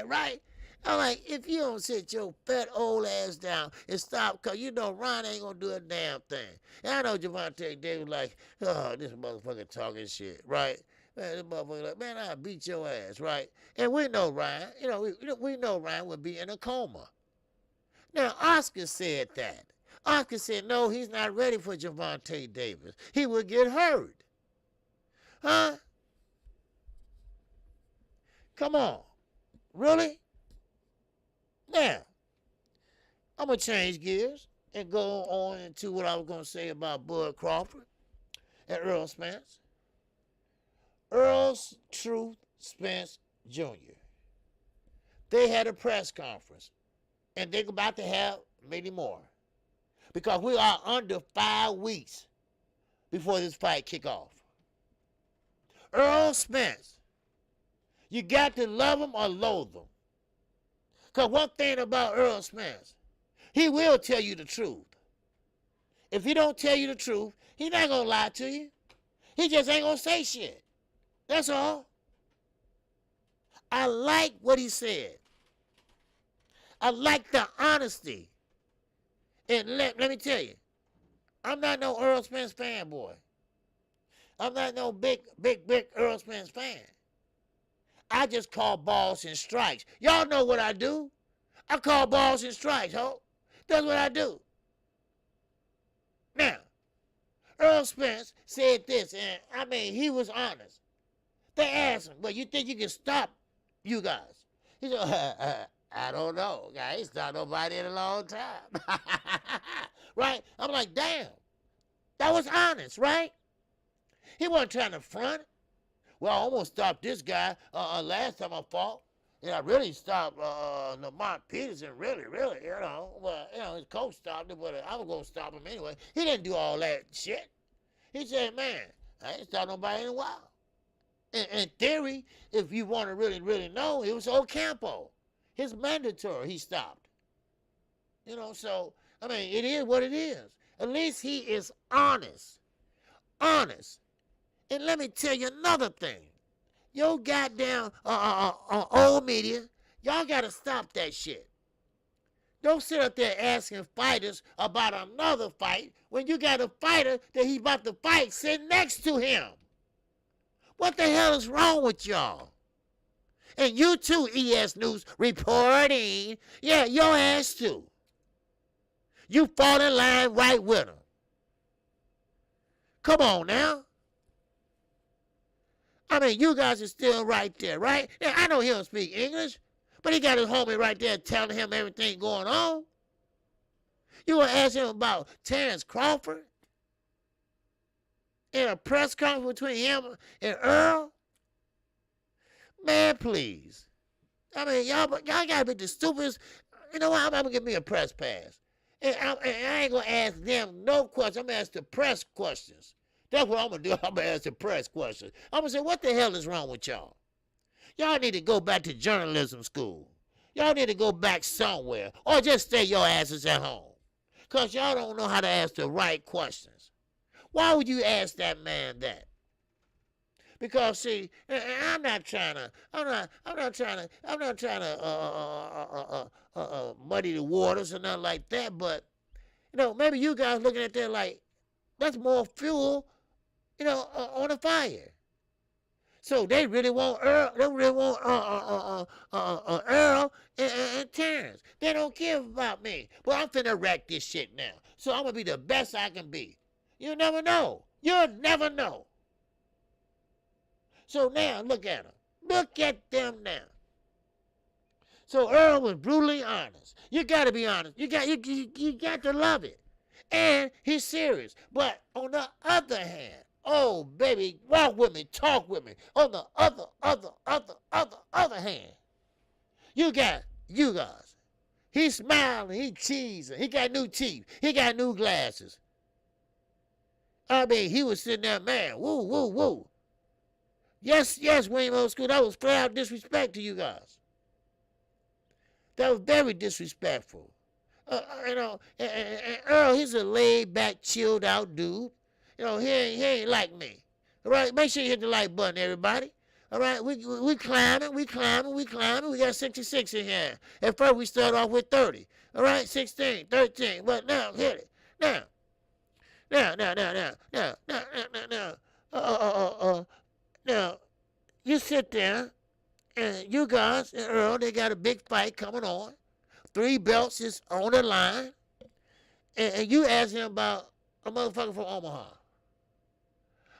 [SPEAKER 1] right? I'm like, if you don't sit your fat old ass down and stop, because Ron ain't going to do a damn thing. And I know Gervonta Davis like, oh, this motherfucker talking shit, right? Man, this motherfucker like, man, I'll beat your ass, right? And we know Ryan, we know Ryan would be in a coma. Now, Oscar said that. Oscar said, no, he's not ready for Gervonta Davis. He would get hurt. Huh? Come on. Really? Now, I'm going to change gears and go on into what I was going to say about Bud Crawford and Earl Spence. Earl's Truth Spence Jr. They had a press conference, and they're about to have many more, because we are under 5 weeks before this fight kick off. Earl Spence, you got to love him or loathe him. Because one thing about Earl Spence, he will tell you the truth. If he don't tell you the truth, he's not going to lie to you. He just ain't going to say shit. That's all. I like what he said. I like the honesty. And let me tell you, I'm not no Earl Spence fanboy. I'm not no big Earl Spence fan. I just call balls and strikes. Y'all know what I do. I call balls and strikes, ho. That's what I do. Now, Earl Spence said this, and he was honest. They asked him, well, you think you can stop you guys? He said, I don't know. I ain't stopped nobody in a long time. Right? I'm like, damn. That was honest, right? He wasn't trying to front. Well, I almost stopped this guy last time I fought. And I really stopped Lamont Peterson, really, Well, his coach stopped him, but I was going to stop him anyway. He didn't do all that shit. He said, man, I ain't stopped nobody in a while. In theory, if you want to really know, it was Ocampo. His mandatory he stopped. So I mean, it is what it is. At least he is honest. Honest. And let me tell you another thing. Yo goddamn old media, y'all got to stop that shit. Don't sit up there asking fighters about another fight when you got a fighter that he about to fight sitting next to him. What the hell is wrong with y'all? And you too, ES News, reporting. Yeah, your ass too. You fall in line right with him. Come on now. I mean, you guys are still right there, right? Yeah, I know he don't speak English, but he got his homie right there telling him everything going on. You gonna ask him about Terrence Crawford? In a press conference between him and Earl? Man, please. I mean, y'all gotta be the stupidest. You know what? I'm gonna give me a press pass. And I ain't gonna ask them no questions. I'm gonna ask the press questions. That's what I'm gonna do. I'm gonna ask the press questions. I'm gonna say, what the hell is wrong with y'all? Y'all need to go back to journalism school. Y'all need to go back somewhere. Or just stay your asses at home. Because y'all don't know how to ask the right questions. Why would you ask that man that? Because see, I'm not trying to muddy the waters or nothing like that. But you know, maybe you guys looking at that like that's more fuel, you know, on the fire. So they really want Earl. They really want Earl and Terrence. They don't care about me. Well, I'm finna wreck this shit now. So I'm gonna be the best I can be. You never know. You'll never know. So now look at them. Look at them now. So Earl was brutally honest. You gotta be honest. You got to love it. And he's serious. But on the other hand, oh baby, walk with me, talk with me. On the other hand, you got you guys. He's smiling, he cheesing, he got new teeth, he got new glasses. I mean, he was sitting there, man, woo, woo, woo. Yes, William Old School, that was flat out disrespect to you guys. That was very disrespectful. You know, and Earl, he's a laid-back, chilled-out dude. You know, he ain't like me. All right, make sure you hit the like button, everybody. All right, we climbing. We got 66 in here. At first, we start off with 30. All right, 16, 13. But now, hit it. Now, now, you sit there, and you guys and Earl, they got a big fight coming on. 3 belts is on the line. And you ask him about a motherfucker from Omaha.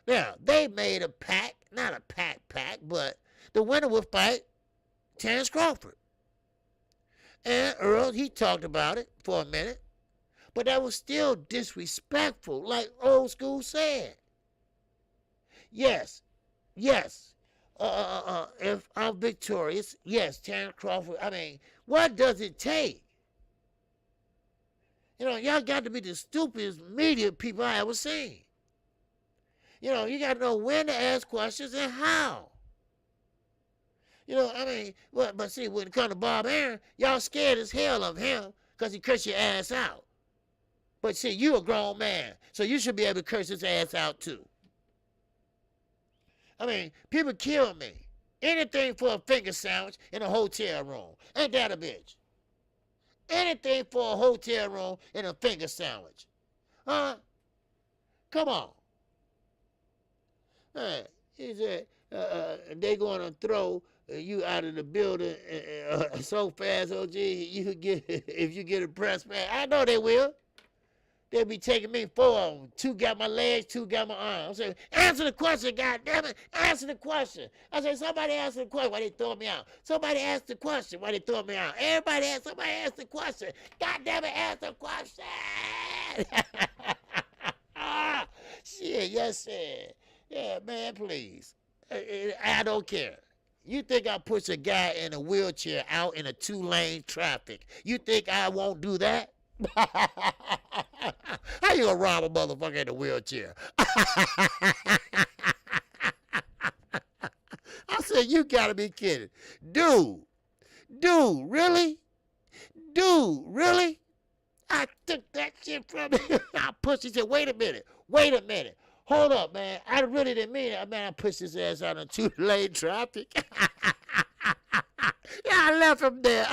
[SPEAKER 1] Now, they made a pact, not a pact, but the winner would fight Terrence Crawford. And Earl, he talked about it for a minute. But that was still disrespectful, like Old School said. Yes. If I'm victorious, yes, Terrence Crawford. I mean, what does it take? You know, y'all got to be the stupidest media people I ever seen. You know, you got to know when to ask questions and how. You know, I mean, but see, when it comes to Bob Aaron, y'all scared as hell of him because he cursed your ass out. But see, you a grown man, so you should be able to curse his ass out too. I mean, people kill me. Anything for a finger sandwich in a hotel room. Ain't that a bitch? Anything for a hotel room in a finger sandwich. Huh? Come on. He said, they going to throw you out of the building so fast, OG, you could get, if you get a press man. I know they will. They'll be taking me 4 of them. 2 got my legs, 2 got my arms. I say, answer the question, goddammit. Answer the question. I say, somebody answer the question. Why they throw me out? Somebody ask the question. Why they throw me out? Somebody ask the question. Goddammit, ask the question. Shit, yes, sir. Yeah, man, please. I don't care. You think I push a guy in a wheelchair out in a 2-lane traffic? You think I won't do that? How you gonna rob a motherfucker in a wheelchair? I said, you gotta be kidding. Dude, really? I took the shit from me. I pushed. He said, wait a minute. Hold up, man. I really didn't mean it. Man, I pushed his ass out into two-lane traffic. Yeah, I left him there.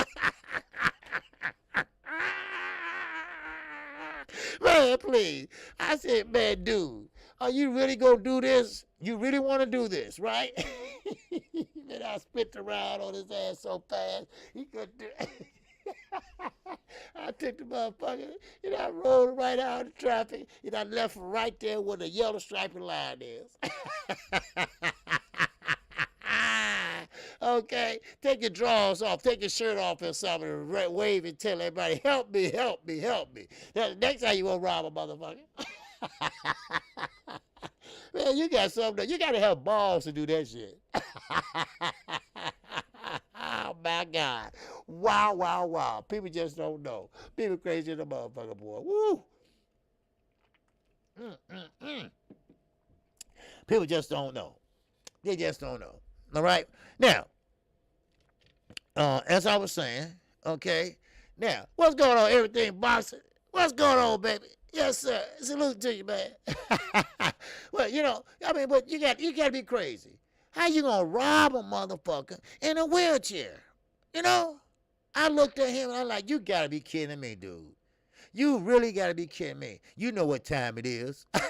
[SPEAKER 1] Man, please. I said, man, dude, are you really going to do this? You really want to do this, right? Then I spit around on his ass so fast, he couldn't do it. I took the motherfucker, and I rolled right out of the traffic, and I left him right there where the yellow striped line is. Okay, take your drawers off, take your shirt off or something, and wave and tell everybody, help me, help me, help me. That's the next time you want to rob a motherfucker. Man, you got something, you got to have balls to do that shit. Oh, my God. Wow, wow, wow. People just don't know. People crazy as a motherfucker, boy. Woo. People just don't know. They just don't know. All right? Now, as I was saying, okay, now, what's going on, everything boxing? What's going on, baby? Yes, sir. Salute to you, man. Well, you know, I mean, but you got to be crazy. How you gonna rob a motherfucker in a wheelchair? You know? I looked at him and I'm like, you gotta be kidding me, dude. You really gotta be kidding me. You know what time it is. I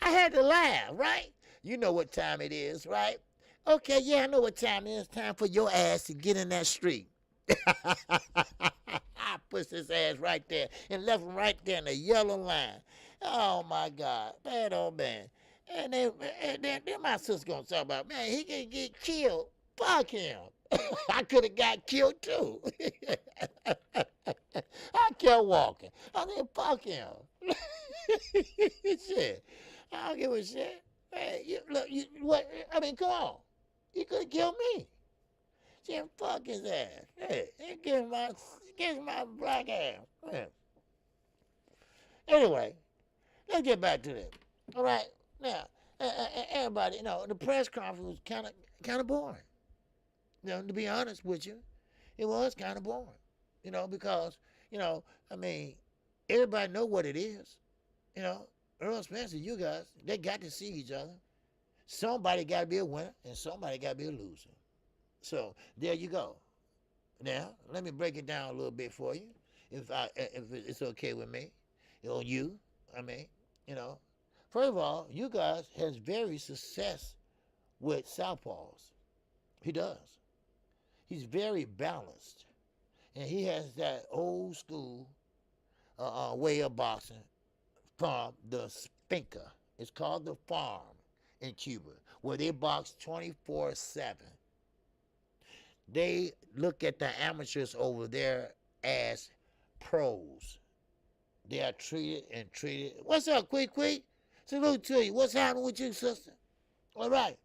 [SPEAKER 1] had to laugh, right? You know what time it is, right? Okay, yeah, I know what time it is. Time for your ass to get in that street. I pushed his ass right there and left him right there in the yellow line. Oh my God, man, oh man. And then my sister gonna talk about, man, he can get killed. Fuck him. I could have got killed too. I kept walking. I said, fuck him. Shit. I don't give a shit. Man, what? I mean, come on. He could have killed me. Shit, fuck his ass. Hey, he gives my black ass. Man. Anyway, let's get back to this. All right, now, everybody, you know, the press conference was kind of boring. You know, to be honest with you, it was kind of boring. You know, because, you know, I mean, everybody know what it is. You know, Earl Spence and you guys, they got to see each other. Somebody got to be a winner and somebody got to be a loser. So there you go. Now, let me break it down a little bit for you, if it's okay with me. On you, I mean, you know. First of all, you guys has very success with southpaws. He does. He's very balanced. And he has that old school way of boxing from the finca. It's called the farm in Cuba, where they box 24/7. They look at the amateurs over there as pros. They are treated. What's up, Quick? Salute to you. What's happening with you, sister? All right.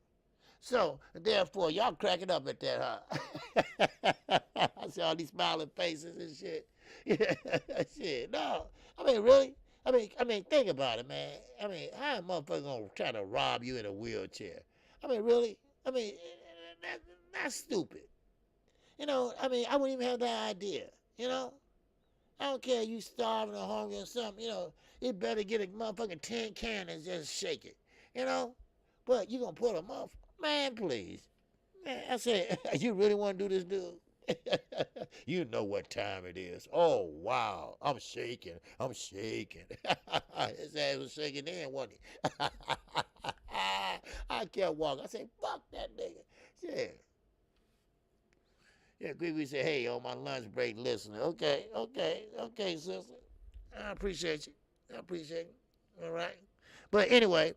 [SPEAKER 1] So, therefore, y'all cracking up at that, huh? I see all these smiling faces and shit. Yeah, shit. No. I mean, really? I mean, think about it, man. I mean, how a motherfucker gonna try to rob you in a wheelchair? I mean, really? I mean, that's stupid. You know, I mean, I wouldn't even have that idea, you know? I don't care if you starving or hungry or something, you know, it better get a motherfucking tin can and just shake it, you know? But you gonna put a motherfucker, man, please. Man, I said, you really wanna do this, dude? You know what time it is. Oh, wow, I'm shaking. His ass was shaking in, wasn't he? I kept walking. I said, fuck that nigga. Yeah. Yeah, Quick said, hey, on my lunch break listening. Okay, sister. I appreciate you. All right. But anyway,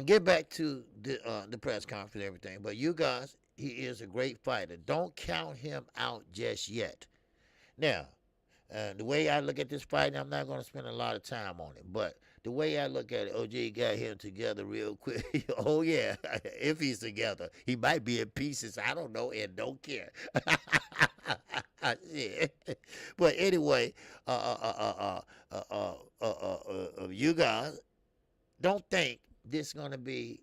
[SPEAKER 1] get back to the press conference and everything. But you guys, he is a great fighter. Don't count him out just yet. Now, the way I look at this fight, I'm not going to spend a lot of time on it, but the way I look at it, OJ got him together real quick. Oh, yeah, if he's together. He might be in pieces. I don't know and don't care. Yeah. But anyway, you guys, don't think this is going to be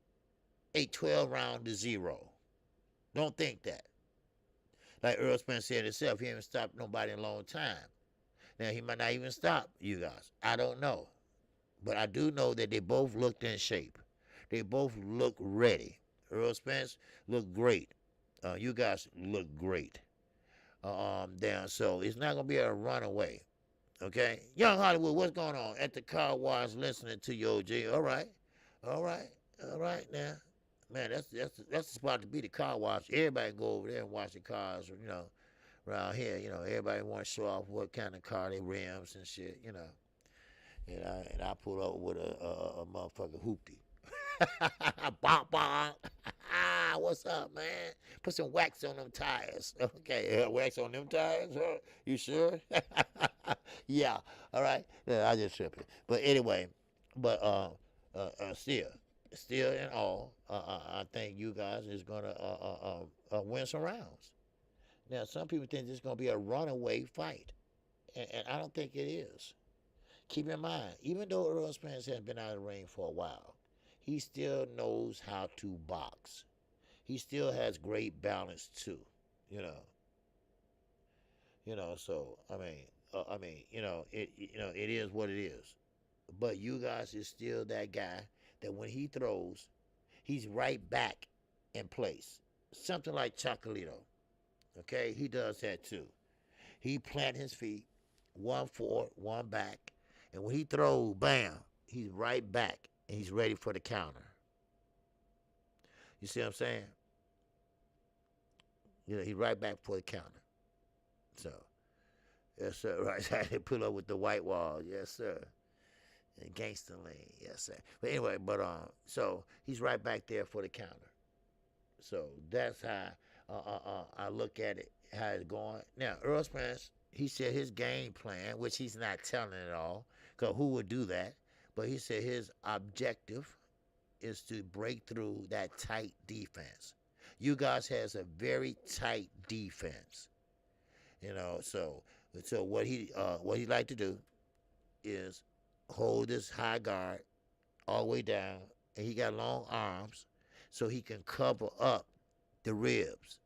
[SPEAKER 1] a 12 round to 0. Don't think that. Like Earl Spence said himself, he haven't stopped nobody in a long time. Now, he might not even stop you guys. I don't know. But I do know that they both looked in shape. They both look ready. Earl Spence looked great. You guys look great. Down. So it's not gonna be a runaway. Okay, Young Hollywood, what's going on at the car wash? Listening to you, OG. All right, all right, all right. Now, man, that's the spot to be, the car wash. Everybody go over there and watch the cars. Around here, everybody want to show off what kind of car they rims and shit. And I pull over with a motherfucking hoopty. Bonk, bonk. What's up, man? Put some wax on them tires. Okay, wax on them tires? Huh? You sure? Yeah, all right. Yeah, I just tripping. But anyway, but still in all, I think you guys is gonna win some rounds. Now, some people think this is gonna be a runaway fight, and I don't think it is. Keep in mind, even though Earl Spence has been out of the ring for a while, he still knows how to box. He still has great balance too, you know. So it is what it is. But you guys is still that guy that when he throws, he's right back in place. Something like Chocolito, okay? He does that too. He plant his feet, one forward, one back, and when he throws, bam, he's right back and he's ready for the counter. You see what I'm saying? He's right back for the counter. So, yes, sir. Right. They pull up with the white wall. Yes, sir. And gangster lean. Yes, sir. But anyway, so he's right back there for the counter. So that's how I look at it, how it's going. Now, Earl Spence, he said his game plan, which he's not telling it all, because who would do that? But he said his objective is to break through that tight defense. You guys has a very tight defense. So what he like to do is hold this high guard all the way down, and he got long arms, so he can cover up the ribs,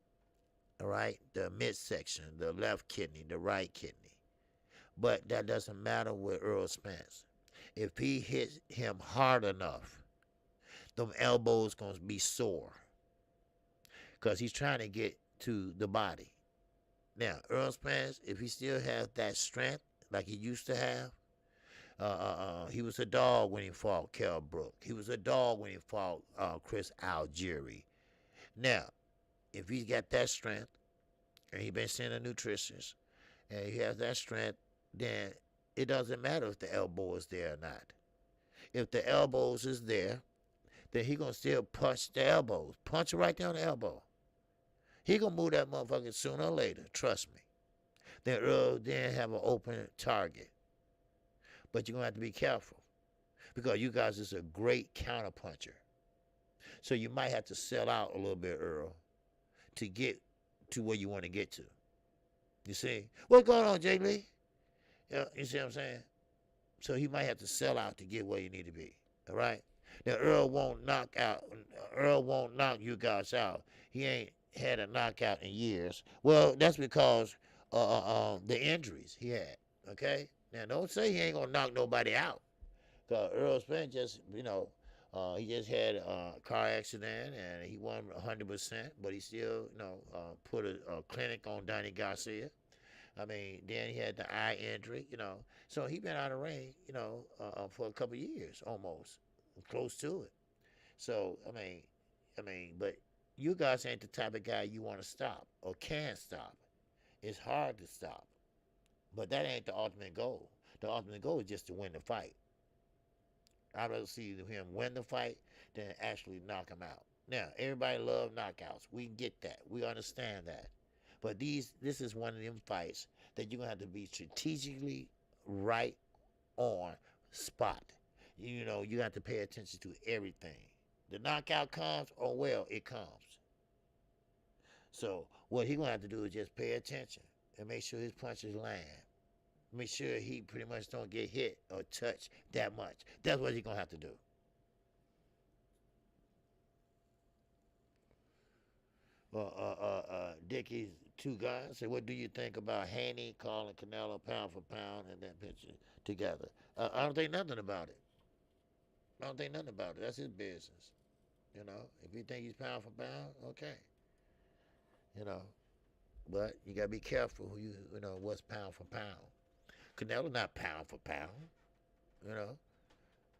[SPEAKER 1] all right, the midsection, the left kidney, the right kidney. But that doesn't matter with Earl Spence. If he hits him hard enough, them elbows gonna be sore, because he's trying to get to the body. Now, Earl Spence, if he still has that strength like he used to have, he was a dog when he fought Brook. He was a dog when he fought Chris Algieri. Now, if he's got that strength, and he's been seeing a nutritionist, and he has that strength, then it doesn't matter if the elbow is there or not. If the elbows is there, then he gonna still punch the elbows. Punch it right there on the elbow. He gonna move that motherfucker sooner or later, trust me. Then Earl then have an open target. But you're gonna have to be careful, because you guys is a great counter puncher. So you might have to sell out a little bit, Earl, to get to where you want to get to. You see? What's going on, Jay Lee? You see what I'm saying? So he might have to sell out to get where you need to be. All right? Now Earl won't knock you guys out. He ain't had a knockout in years. Well, that's because the injuries he had. Okay? Now don't say he ain't gonna knock nobody out. Cause Earl Spence just, he just had a car accident and he won 100%, but he still, put a clinic on Donnie Garcia. I mean, then he had the eye injury, So he been out of ring, for a couple of years almost, close to it. So but you guys ain't the type of guy you want to stop or can stop. It's hard to stop, but that ain't the ultimate goal. The ultimate goal is just to win the fight. I'd rather see him win the fight than actually knock him out. Now, everybody love knockouts. We get that. We understand that. But this is one of them fights that you're going to have to be strategically right on spot. You have to pay attention to everything. The knockout comes, oh well, it comes. So what he's going to have to do is just pay attention and make sure his punches land. Make sure he pretty much don't get hit or touched that much. That's what he's going to have to do. Dickie's two guys. Say, what do you think about Haney calling Canelo pound for pound and that picture together? I don't think nothing about it. I don't think nothing about it. That's his business. You know, if you think he's pound for pound, okay. You know, but you gotta be careful who you know what's pound for pound. Canelo not pound for pound. You know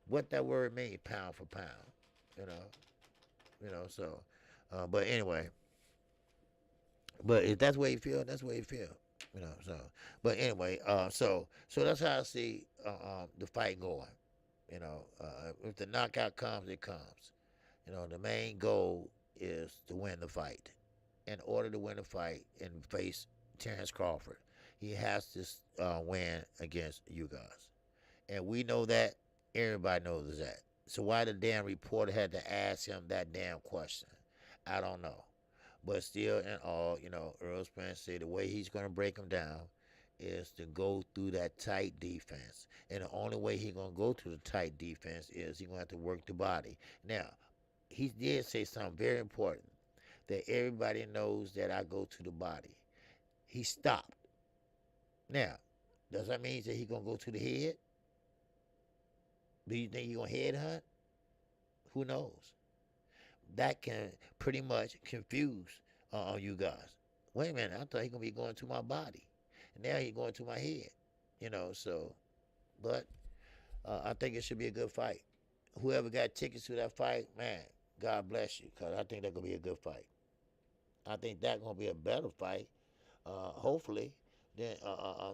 [SPEAKER 1] what that word means, pound for pound. You know, So, but anyway, but if that's the way you feel, that's the way you feel. So but anyway, so that's how I see the fight going. If the knockout comes, it comes. The main goal is to win the fight. In order to win the fight and face Terrence Crawford, he has to win against you guys, and we know that. Everybody knows that. So why the damn reporter had to ask him that damn question, I don't know. But still, in all, Earl Spence said the way he's going to break him down is to go through that tight defense. And the only way he's going to go through the tight defense is he's going to have to work the body. Now, he did say something very important, that everybody knows that I go to the body. He stopped. Now, does that mean that he's going to go to the head? Do you think he's going to head hunt? Who knows? That can pretty much confuse you guys. Wait a minute, I thought he was going to be going to my body. And now he's going to my head. But I think it should be a good fight. Whoever got tickets to that fight, man, God bless you, because I think that's going to be a good fight. I think that's going to be a better fight, hopefully, than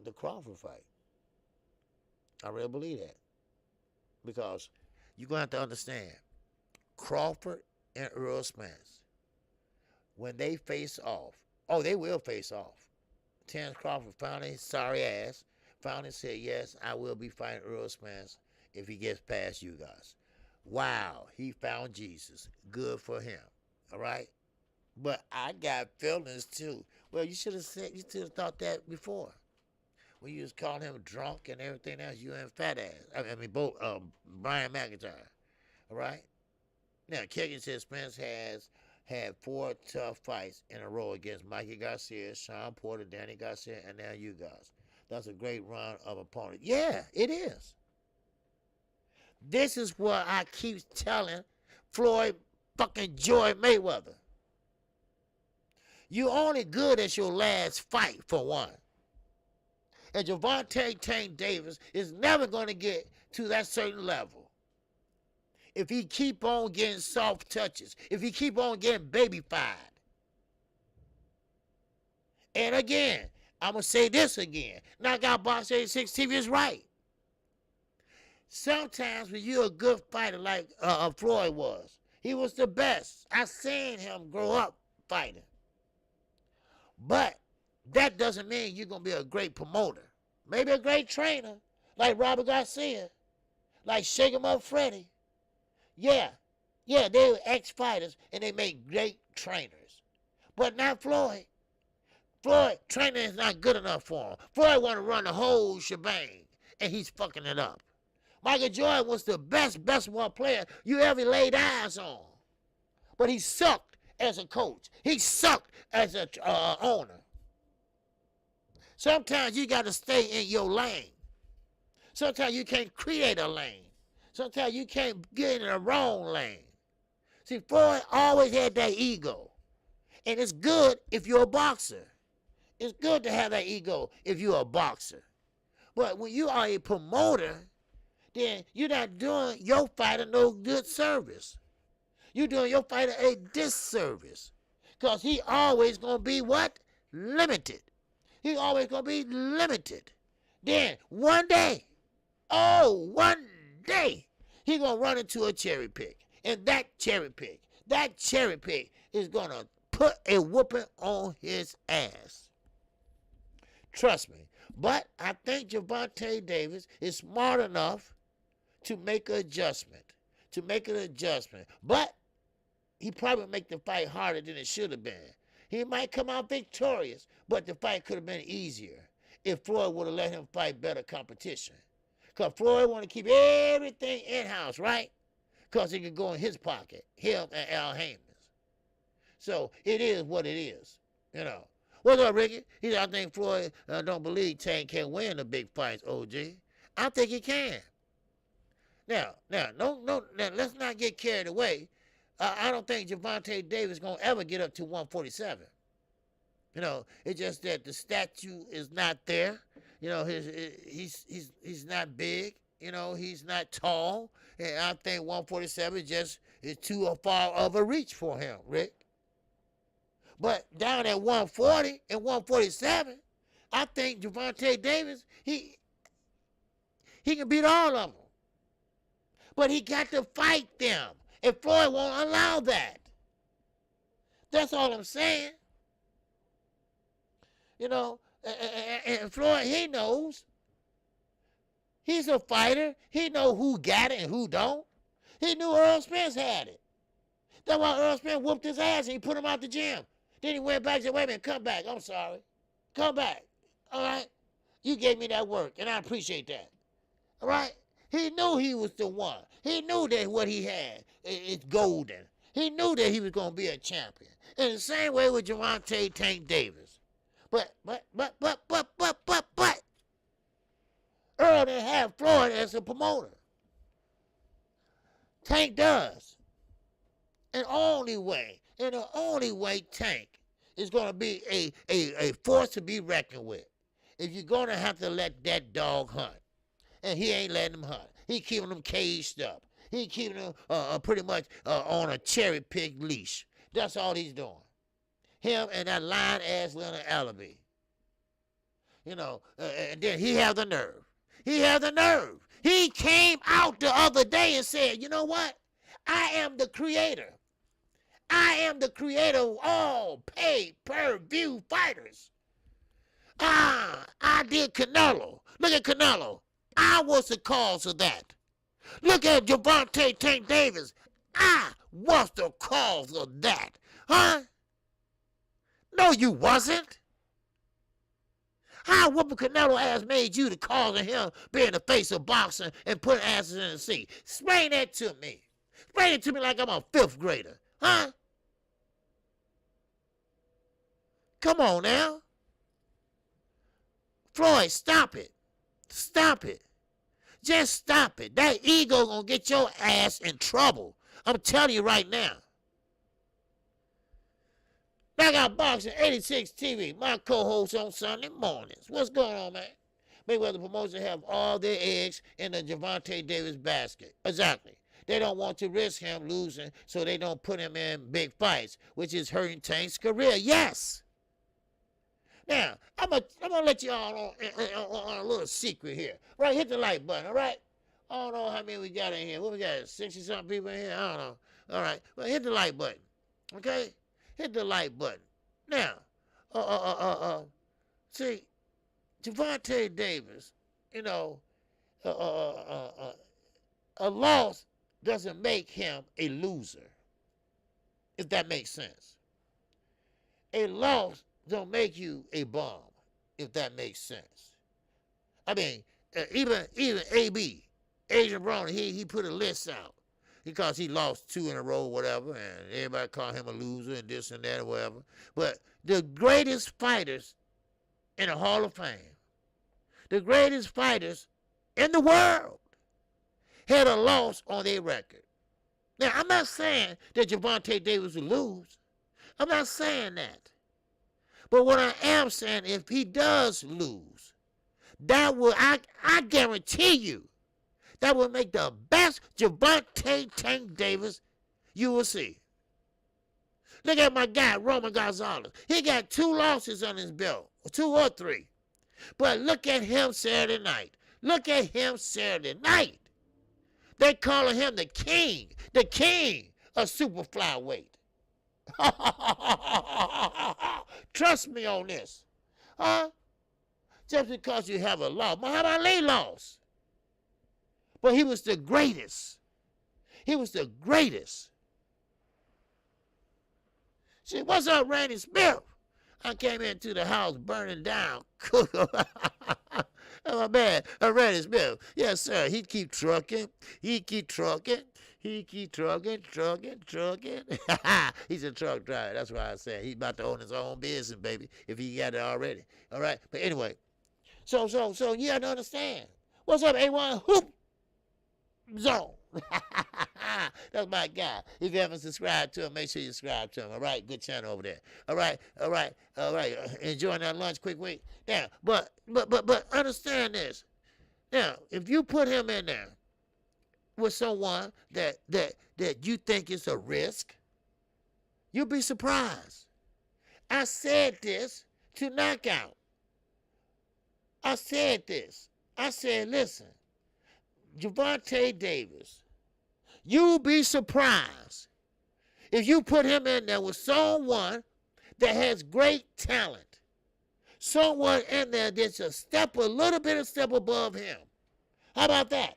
[SPEAKER 1] the Crawford fight. I really believe that. Because you're going to have to understand, Crawford and Earl Spence, when they face off, they will face off. Terrence Crawford found his sorry ass, finally said, yes, I will be fighting Earl Spence if he gets past you guys. Wow, he found Jesus. Good for him. All right? But I got feelings too. Well, you should have thought that before. When you was calling him drunk and everything else, you and fat ass. I mean, both Brian McIntyre. All right? Now, Kagan says Spence has had 4 tough fights in a row against Mikey Garcia, Sean Porter, Danny Garcia, and now you guys. That's a great run of opponent. Yeah, it is. This is what I keep telling Floyd fucking Mayweather. You only good as your last fight, for one. And Gervonta Tank Davis is never going to get to that certain level. If he keep on getting soft touches, if he keep on getting baby-fied. And again, I'm going to say this again. Knockout Box 86 TV is right. Sometimes when you're a good fighter like Floyd was, he was the best. I seen him grow up fighting. But that doesn't mean you're going to be a great promoter. Maybe a great trainer, like Robert Garcia, like Shake 'em Up Freddy. Yeah, they were ex-fighters, and they make great trainers. But not Floyd. Floyd, training is not good enough for him. Floyd want to run the whole shebang, and he's fucking it up. Michael Jordan was the best basketball player you ever laid eyes on. But he sucked as a coach. He sucked as an owner. Sometimes you got to stay in your lane. Sometimes you can't create a lane. Sometimes you can't get in the wrong lane. See, Floyd always had that ego. And it's good if you're a boxer. It's good to have that ego if you're a boxer. But when you are a promoter, then you're not doing your fighter no good service. You're doing your fighter a disservice. Because he always going to be what? Limited. He always going to be limited. Then one day, he going to run into a cherry pick. And that cherry pick is going to put a whooping on his ass. Trust me. But I think Gervonta Davis is smart enough to make an adjustment. But he probably make the fight harder than it should have been. He might come out victorious, but the fight could have been easier if Floyd would have let him fight better competition. Because Floyd want to keep everything in-house, right? Because he can go in his pocket, him and Al Haymans. So it is what it is, What's up, Ricky? He said, I think Floyd don't believe Tank can win the big fights, OG. I think he can. Now, let's not get carried away. I don't think Gervonta Davis going to ever get up to 147. You know, it's just that the statue is not there. You know, he's not big. You know, he's not tall. And I think 147 just is too far of a reach for him, Rick. But down at 140 and 147, I think Gervonta Davis, he can beat all of them. But he got to fight them. And Floyd won't allow that. That's all I'm saying. You know, and Floyd, he knows. He's a fighter. He know who got it and who don't. He knew Earl Spence had it. That's why Earl Spence whooped his ass and he put him out the gym. Then he went back and said, wait a minute, come back. I'm sorry. Come back. All right? You gave me that work, and I appreciate that. All right? He knew he was the one. He knew that what he had is golden. He knew that he was going to be a champion. And the same way with Gervonta Tank Davis. But, Earl didn't have Floyd as a promoter. Tank does. And the only way Tank is going to be a force to be reckoned with. If you're going to have to let that dog hunt. And he ain't letting him hunt. He keeping them caged up. He keeping them pretty much on a cherry pick leash. That's all he's doing. Him and that lying-ass Leonard Allaby. You know, and then he have the nerve. He had the nerve. He came out the other day and said, you know what? I am the creator. I am the creator of all pay-per-view fighters. I did Canelo. Look at Canelo. I was the cause of that. Look at Gervonta Tank Davis. I was the cause of that. Huh? No, you wasn't. How whooping Canelo ass made you the cause of him being the face of boxing and putting asses in the seat? Explain that to me. Explain it to me like I'm a fifth grader. Huh? Come on now. Floyd, stop it. Stop it. Just stop it. That ego gonna get your ass in trouble. I'm telling you right now. Back out Boxing 86 TV, my co-host on Sunday mornings. What's going on, man? Mayweather Promotions have all their eggs in the Gervonta Davis basket. Exactly. They don't want to risk him losing, so they don't put him in big fights, which is hurting Tank's career. Yes. Now, I'm gonna let you all on a little secret here. Right, hit the like button, all right? I don't know how many we got in here. What we got, 60-something people in here? I don't know. All right, well, hit the like button, okay? Hit the like button. Now, see, Gervonta Davis, you know, a loss doesn't make him a loser, if that makes sense. A loss don't make you a bum, if that makes sense. I mean, even AB, Adrian Broner, he put a list out because he lost 2 in a row, whatever, and everybody called him a loser and this and that or whatever. But the greatest fighters in the Hall of Fame, the greatest fighters in the world, had a loss on their record. Now, I'm not saying that Gervonta Davis will lose. I'm not saying that. But what I am saying, if he does lose, that will, I guarantee you, that will make the best Gervonta Tank Davis you will see. Look at my guy, Roman Gonzalez. He got 2 losses on his belt, 2 or 3. But look at him Saturday night. Look at him Saturday night. They calling him the king of super flyweight. Trust me on this. Huh? Just because you have a loss. Muhammad Ali lost. But he was the greatest. He was the greatest. See, what's up, Randy Smith? I came into the house burning down. Oh, my man, Randy Smith. Yes, sir. He'd keep trucking. He'd keep trucking. He keep trucking. He's a truck driver. That's why I said he's about to own his own business, baby, if he got it already. All right? But anyway, so you have to understand. What's up, A1? Hoop Zone. That's my guy. If you haven't subscribed to him, make sure you subscribe to him. All right, good channel over there. All right. Enjoying that lunch, quick. Now, but understand this. Now, if you put him in there with someone that you think is a risk, you'll be surprised. I said this to Knockout. I said this. I said, listen, Gervonta Davis, you'll be surprised if you put him in there with someone that has great talent, someone in there that's a little bit of step above him. How about that?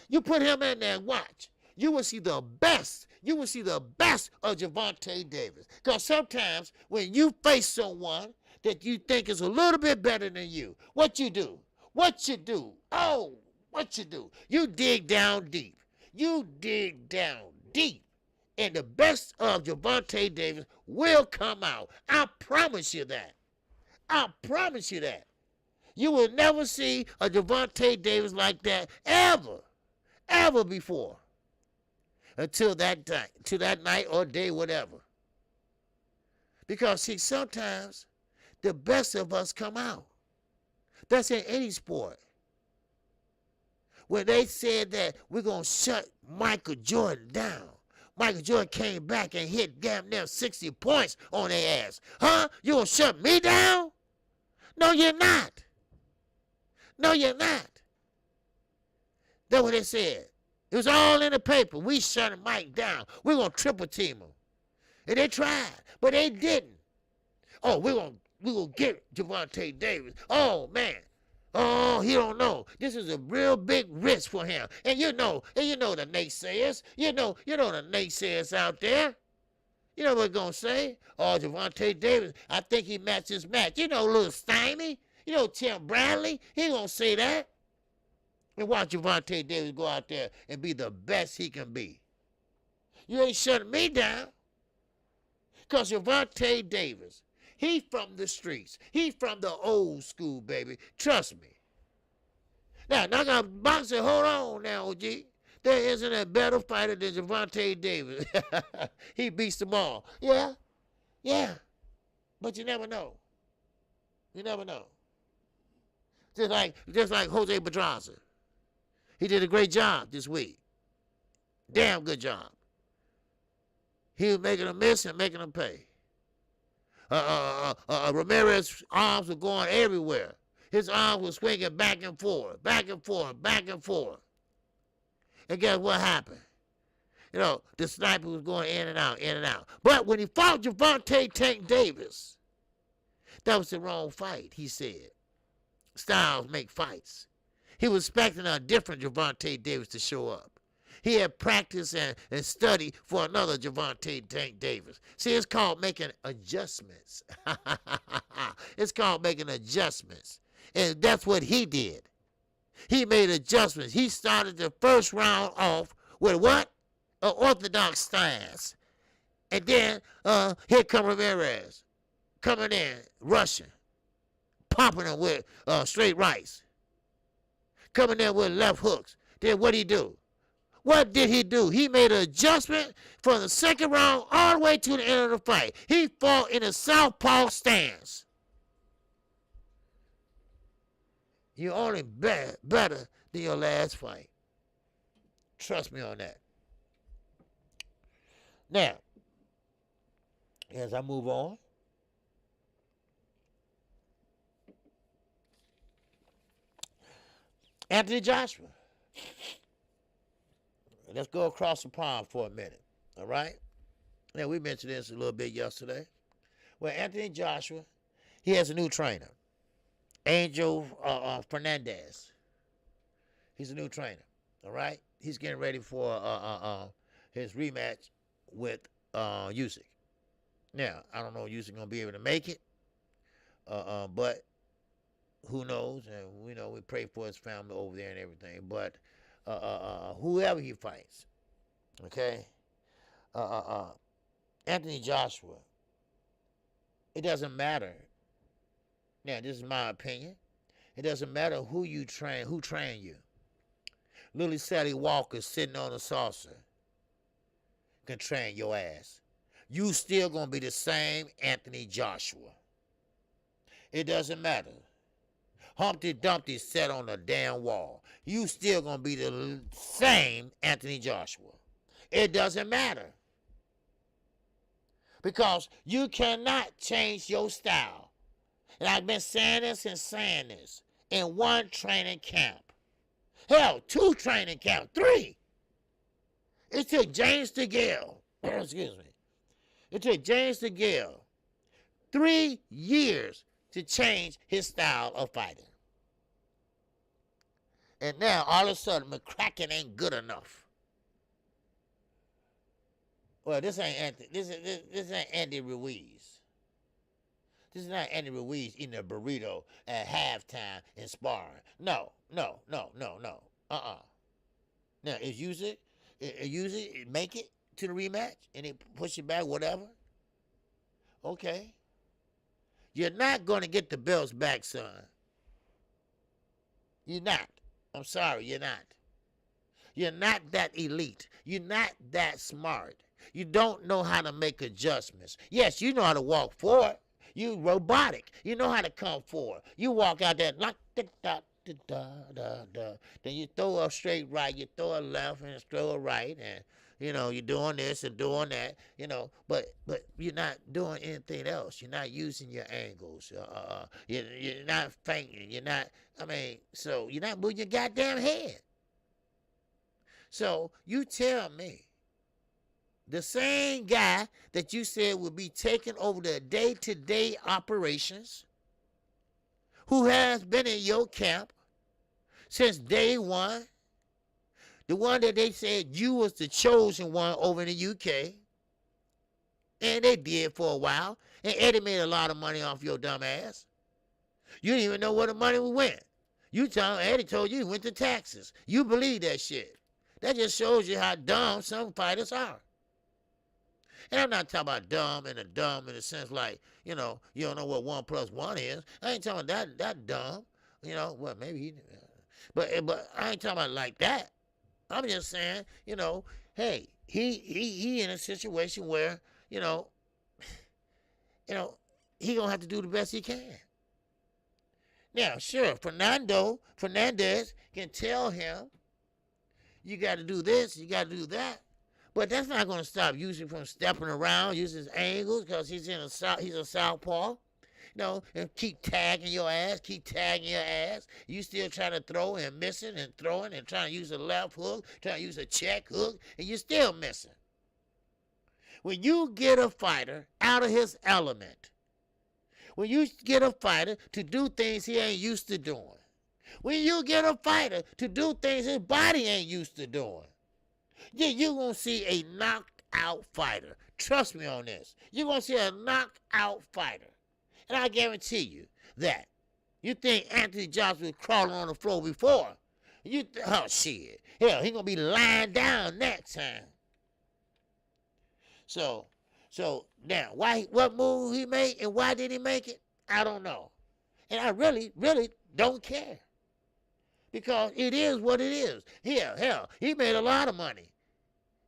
[SPEAKER 1] You put him in there and watch. You will see the best. You will see the best of Gervonta Davis. Because sometimes when you face someone that you think is a little bit better than you, what you do? Oh, what you do? You dig down deep. And the best of Gervonta Davis will come out. I promise you that. You will never see a Gervonta Davis like that ever before. Until that night or day, whatever. Because, see, sometimes the best of us come out. That's in any sport. When they said that we're going to shut Michael Jordan down, Michael Jordan came back and hit damn near 60 points on their ass. Huh? You going to shut me down? No, you're not. That's what they said. It was all in the paper. We shut Mike down. We're going to triple team him. And they tried, but they didn't. Oh, we're going to get Gervonta Davis. Oh, man. Oh, he don't know. This is a real big risk for him. And you know the naysayers. You know the naysayers out there. You know what they're going to say? Oh, Gervonta Davis, I think he matched his match. You know, little Stymie. You know, Tim Bradley. He going to say that. And watch Gervonta Davis go out there and be the best he can be. You ain't shutting me down. Because Gervonta Davis, he from the streets. He from the old school, baby. Trust me. Now I got boxing. Hold on now, OG. There isn't a better fighter than Gervonta Davis. He beats them all. Yeah. But you never know. Just like Jose Pedraza. He did a great job this week. Damn good job. He was making them miss and making them pay. Ramirez's arms were going everywhere. His arms were swinging back and forth. And guess what happened? You know, the sniper was going in and out. But when he fought Gervonta Tank Davis, that was the wrong fight, he said. Styles make fights. He was expecting a different Gervonta Davis to show up. He had practiced and studied for another Gervonta Tank Davis. See, it's called making adjustments. And that's what he did. He made adjustments. He started the first round off with what? An orthodox stance. And then here come Ramirez coming in, rushing, pumping him with straight rights. Coming in with left hooks. Then what did he do? What did he do? He made an adjustment from the second round all the way to the end of the fight. He fought in a southpaw stance. You're only better than your last fight. Trust me on that. Now, as I move on, Anthony Joshua. Let's go across the pond for a minute, all right? Now, we mentioned this a little bit yesterday. Well, Anthony Joshua, he has a new trainer, Angel Fernandez. He's a new trainer, all right? He's getting ready for his rematch with Usyk. Now, I don't know if Usyk going to be able to make it, but who knows? And we pray for his family over there and everything. But whoever he fights, Okay? Uh, uh, uh, Anthony Joshua. It doesn't matter. Now, this is my opinion. It doesn't matter who you train, who trained you. Lily Sally Walker sitting on a saucer can train your ass. You still gonna be the same Anthony Joshua. It doesn't matter. Humpty Dumpty sat on a damn wall. You still gonna be the same Anthony Joshua. It doesn't matter. Because you cannot change your style. And I've been saying this and saying this in one training camp. Hell, 2 training camps, 3. It took James DeGale, excuse me. It took James DeGale 3 years to change his style of fighting. And now, all of a sudden, McCracken ain't good enough. Well, this ain't Andy Ruiz. This is not Andy Ruiz eating a burrito at halftime and sparring. No. Now, it's usually make it to the rematch and it push it back, whatever. Okay. You're not going to get the belts back, son. You're not. I'm sorry, you're not. You're not that elite. You're not that smart. You don't know how to make adjustments. Yes, you know how to walk forward. You robotic. You know how to come forward. You walk out there, like then you throw a straight right, you throw a left and throw a right, and you're doing this and doing that, but you're not doing anything else. You're not using your angles. You're not fainting. So you're not moving your goddamn head. So you tell me, the same guy that you said would be taking over the day-to-day operations, who has been in your camp since day one, the one that they said you was the chosen one over in the UK, and they did for a while, and Eddie made a lot of money off your dumb ass. You didn't even know where the money went. Eddie told you he went to taxes. You believe that shit. That just shows you how dumb some fighters are. And I'm not talking about dumb in the sense like, you don't know what 1 + 1 is. I ain't talking about that dumb. Well, maybe but I ain't talking about like that. I'm just saying, hey, he in a situation where, he gonna have to do the best he can. Now, sure, Fernandez can tell him, you got to do this, you got to do that. But that's not going to stop Usyk from stepping around, using his angles, because he's a southpaw. And keep tagging your ass. You still trying to throw and missing and throwing and trying to use a left hook, trying to use a check hook, and you're still missing. When you get a fighter out of his element, when you get a fighter to do things he ain't used to doing, when you get a fighter to do things his body ain't used to doing, yeah, you're going to see a knockout fighter. Trust me on this. You're going to see a knockout fighter. And I guarantee you that. You think Anthony Joshua was crawling on the floor before. Oh, shit. Hell, he going to be lying down next time. So now, what move he made and why did he make it? I don't know. And I really, really don't care. Because it is what it is. Hell, he made a lot of money.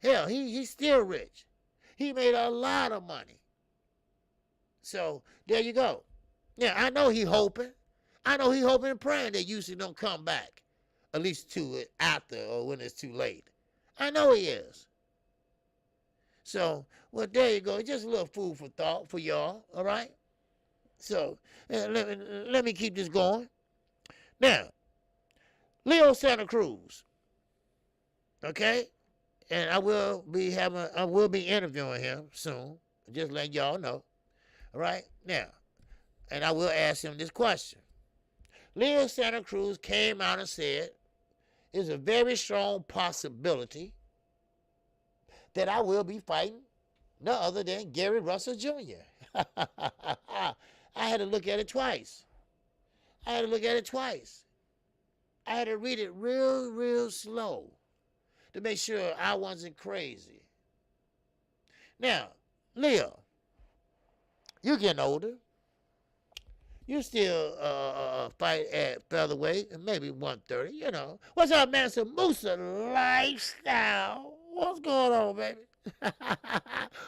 [SPEAKER 1] Hell, he's still rich. He made a lot of money. So, there you go. Yeah, I know he hoping. And praying that Usyk don't come back. At least to it after or when it's too late. I know he is. So, well, there you go. Just a little food for thought for y'all, all right? So, let me keep this going. Now, Leo Santa Cruz, okay? And I will be interviewing him soon, just letting y'all know, all right? Now, and I will ask him this question. Leo Santa Cruz came out and said, there's a very strong possibility that I will be fighting no other than Gary Russell Jr. I had to look at it twice. I had to read it real, real slow to make sure I wasn't crazy. Now, Leo, you getting older. You still fight at featherweight and maybe 130, you know. What's up, Master Musa Lifestyle? What's going on, baby?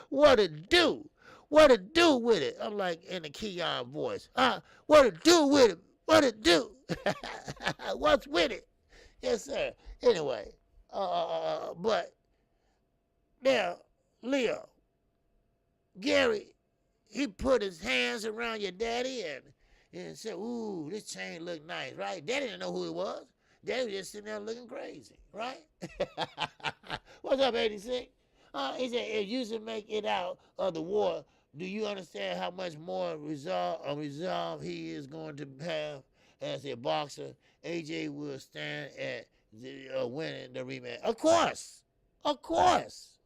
[SPEAKER 1] What it do? What it do with it? I'm like in the Keon voice. What it do with it? What it do? What's with it? Yes, sir. Anyway, but now, Leo, Gary, he put his hands around your daddy and said, ooh, this chain look nice, right? Daddy didn't know who it was. Daddy was just sitting there looking crazy, right? What's up, 86? He said, if you should make it out of the war, do you understand how much more resolve he is going to have as a boxer? AJ will stand at winning the rematch. Of course. Of course.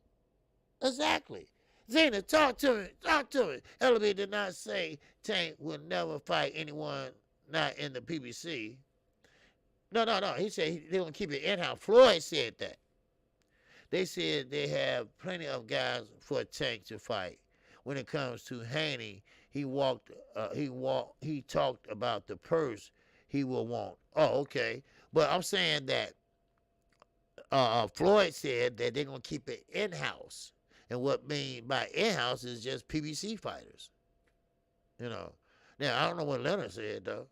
[SPEAKER 1] Exactly. Zena, talk to me. Talk to me. LB did not say Tank will never fight anyone not in the PBC. No. He said they going to keep it in-house. Floyd said that. They said they have plenty of guys for Tank to fight. When it comes to Haney, he talked about the purse he will want. Oh, okay. But I'm saying that Floyd said that they're going to keep it in-house. And what mean by in-house is just PBC fighters. You know. Now, I don't know what Leonard said, though.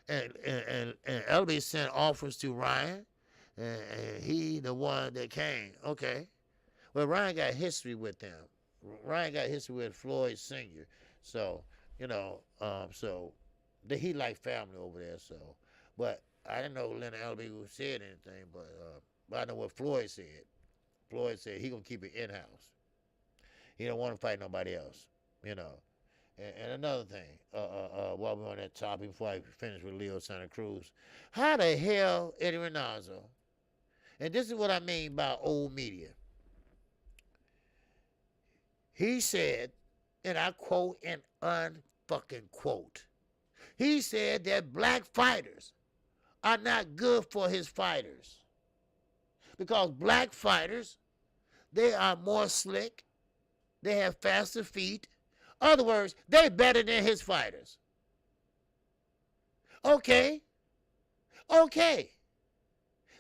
[SPEAKER 1] And LB sent offers to Ryan, and he the one that came. Okay. Well, Ryan got history with them. Ryan got history with Floyd Sr. So, you know, he like family over there. So, but I didn't know Leonard LB said anything, but I know what Floyd said. Floyd said he going to keep it in-house. He don't want to fight nobody else, you know. And another thing, while we're on that topic, before I finish with Leo Santa Cruz, how the hell Eddie Renazzo, and this is what I mean by old media. He said, and I quote and unfucking quote, he said that black fighters are not good for his fighters. Because black fighters, they are more slick. They have faster feet. In other words, they're better than his fighters. Okay.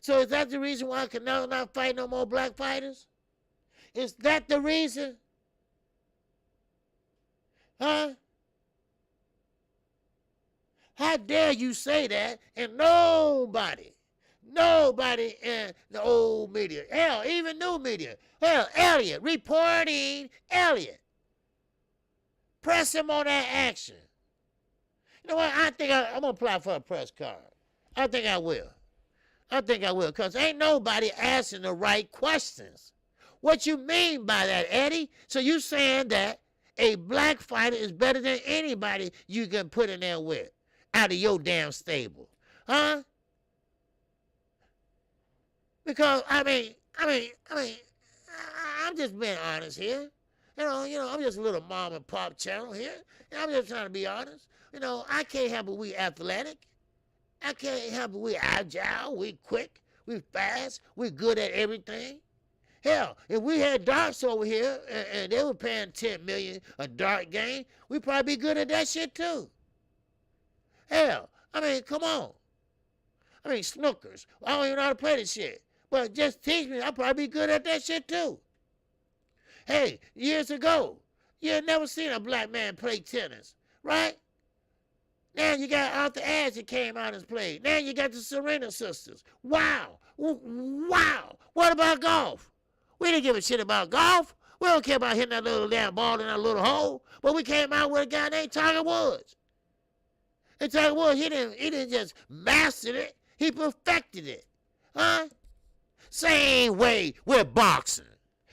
[SPEAKER 1] So is that the reason why Canelo not fight no more black fighters? Is that the reason? Huh? How dare you say that? And nobody in the old media, hell, even new media, hell, Elliot, reporting Elliot. Press him on that action. You know what? I think I'm going to apply for a press card. I think I will, because ain't nobody asking the right questions. What you mean by that, Eddie? So you saying that a black fighter is better than anybody you can put in there with out of your damn stable. Huh? Because, I mean, I'm just being honest here. You know, I'm just a little mom and pop channel here. And I'm just trying to be honest. You know, I can't help it we athletic. I can't help it we agile, we quick, we fast, we good at everything. Hell, if we had darts over here and they were paying $10 million a dart game, we'd probably be good at that shit too. Hell, I mean, come on. I mean, snookers. I don't even know how to play this shit. But just teach me, I'll probably be good at that shit too. Hey, years ago, you had never seen a black man play tennis, right? Now you got Arthur Ashe that came out and played. Now you got the Serena sisters. Wow. Wow. What about golf? We didn't give a shit about golf. We don't care about hitting that little damn ball in that little hole. But we came out with a guy named Tiger Woods. And Tiger Woods, he didn't just master it. He perfected it. Huh? Same way with boxing.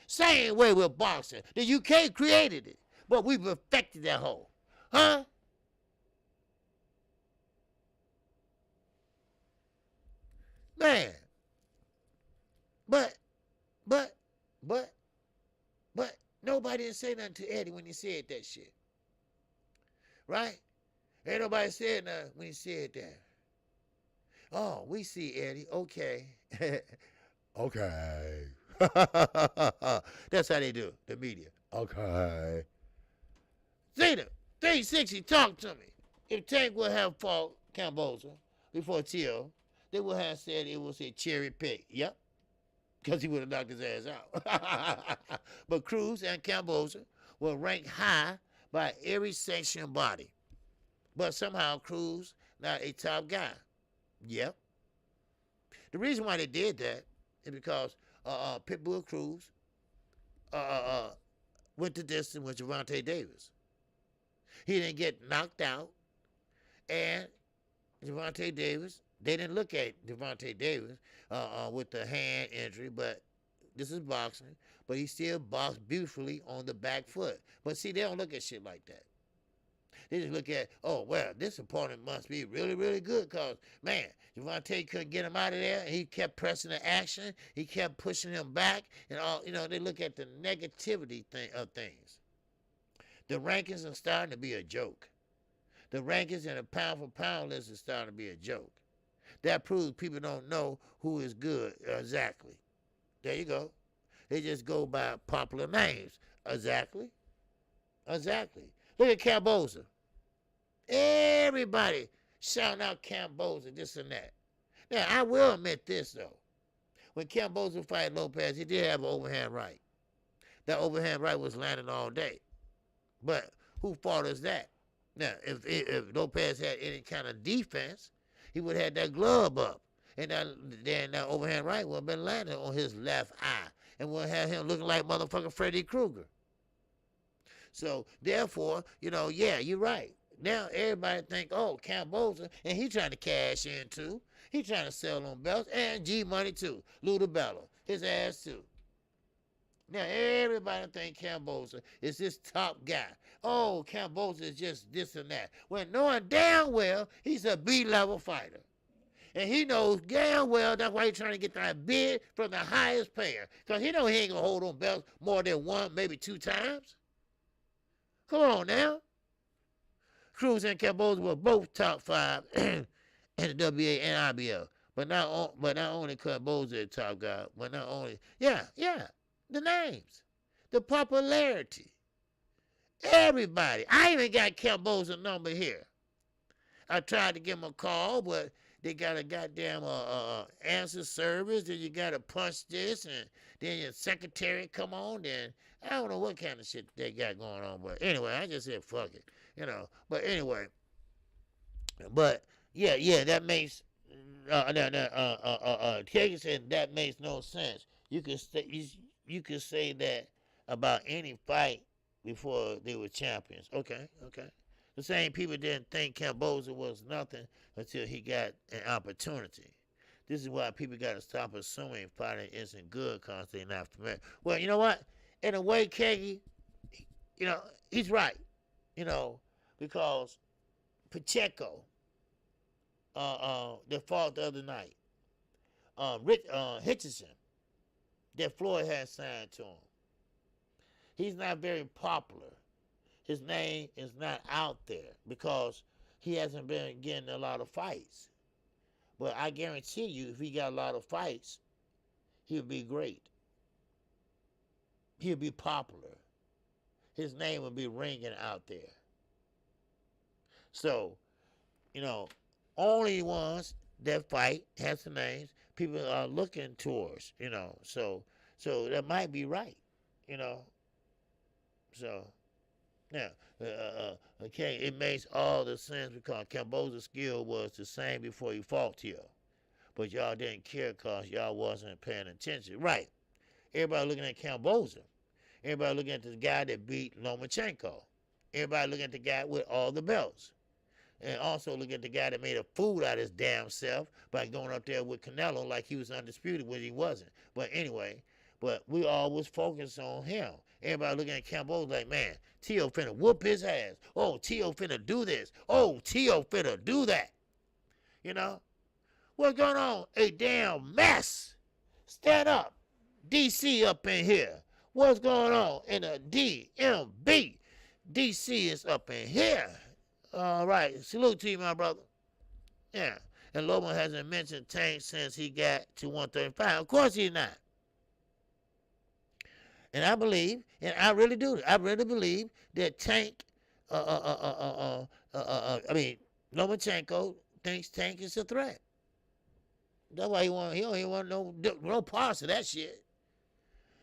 [SPEAKER 1] Same way with boxing. The UK created it. But we perfected that hole. Huh? Man. But nobody didn't say nothing to Eddie when he said that shit. Right? Ain't nobody said nothing when he said that. Oh, we see Eddie. Okay. Okay. That's how they do, the media. Okay. Zeta, 360, talk to me. If Tank would have fought Camboza before Tio, they would have said it was a cherry pick. Yep, because he would have knocked his ass out. But Cruz and Camboza were ranked high by every sanctioned body. But somehow Cruz not a top guy. Yep. The reason why they did that is because Pitbull Cruz went the distance with Gervonta Davis. He didn't get knocked out, and Gervonta Davis, they didn't look at Gervonta Davis with the hand injury, but this is boxing, but he still boxed beautifully on the back foot. But see, they don't look at shit like that. They just look at, oh, well, this opponent must be really, really good because, man, Gervonta couldn't get him out of there. He kept pressing the action. He kept pushing him back. And all, they look at the negativity of things. The rankings are starting to be a joke. The rankings and the pound-for-pound list is starting to be a joke. That proves people don't know who is good exactly. There you go. They just go by popular names. Exactly. Look at Camboza. Everybody shouting out Camboza, this and that. Now, I will admit this, though. When Camboza fight Lopez, he did have an overhand right. That overhand right was landing all day. But who fault is that? Now, if Lopez had any kind of defense, he would have had that glove up. And then that overhand right would have been landing on his left eye. And would have him looking like motherfucking Freddy Krueger. So, therefore, yeah, you're right. Now everybody think, oh, Camboza, and he trying to cash in too. He trying to sell on belts and G Money too. Ludabella, his ass too. Now everybody think Camboza is this top guy. Oh, Camboza is just this and that. When knowing damn well he's a B-level fighter. And he knows damn well that's why he's trying to get that bid from the highest payer. Because he know he ain't going to hold on belts more than one, maybe two times. Come on now. Cruz and Camboza were both top 5 in the WA and IBL. But not only Camboza is top guy, but not only, the names, the popularity. Everybody. I even got Camboza's number here. I tried to give him a call, but they got a goddamn answer service. Then you got to punch this, and then your secretary come on. Then I don't know what kind of shit they got going on. But anyway, I just said fuck it. But anyway, that makes Kagan said that makes no sense. You could say that about any fight before they were champions. Okay. The same people didn't think Camboza was nothing until he got an opportunity. This is why people got to stop assuming fighting isn't good because they're not familiar. Well, you know what? In a way, Kagi, he's right. Because Pacheco, that fought the other night, Hitchison, that Floyd had signed to him. He's not very popular. His name is not out there because he hasn't been getting a lot of fights. But I guarantee you, if he got a lot of fights, he'll be great. He'll be popular. His name will be ringing out there. So, only ones that fight has the names people are looking towards, So that might be right, So, now, okay, it makes all the sense because Camboza's skill was the same before he fought here. But y'all didn't care because y'all wasn't paying attention. Right. Everybody looking at Camboza. Everybody looking at the guy that beat Lomachenko. Everybody looking at the guy with all the belts. And also look at the guy that made a fool out of his damn self by going up there with Canelo like he was undisputed when he wasn't. But anyway, we always focus on him. Everybody looking at Camboza like, man, Tio finna whoop his ass. Oh, Tio finna do this. Oh, Tio finna do that. What's going on? A damn mess. Stand up. DC up in here. What's going on in the DMB? DC is up in here. All right. Salute to you, my brother. Yeah. And Lobo hasn't mentioned Tank since he got to 135. Of course he's not. And I believe, and I really do, I really believe that Tank, uh, uh, uh, uh, uh, I mean, Lomachenko thinks Tank is a threat. That's why he don't even want no parts of that shit.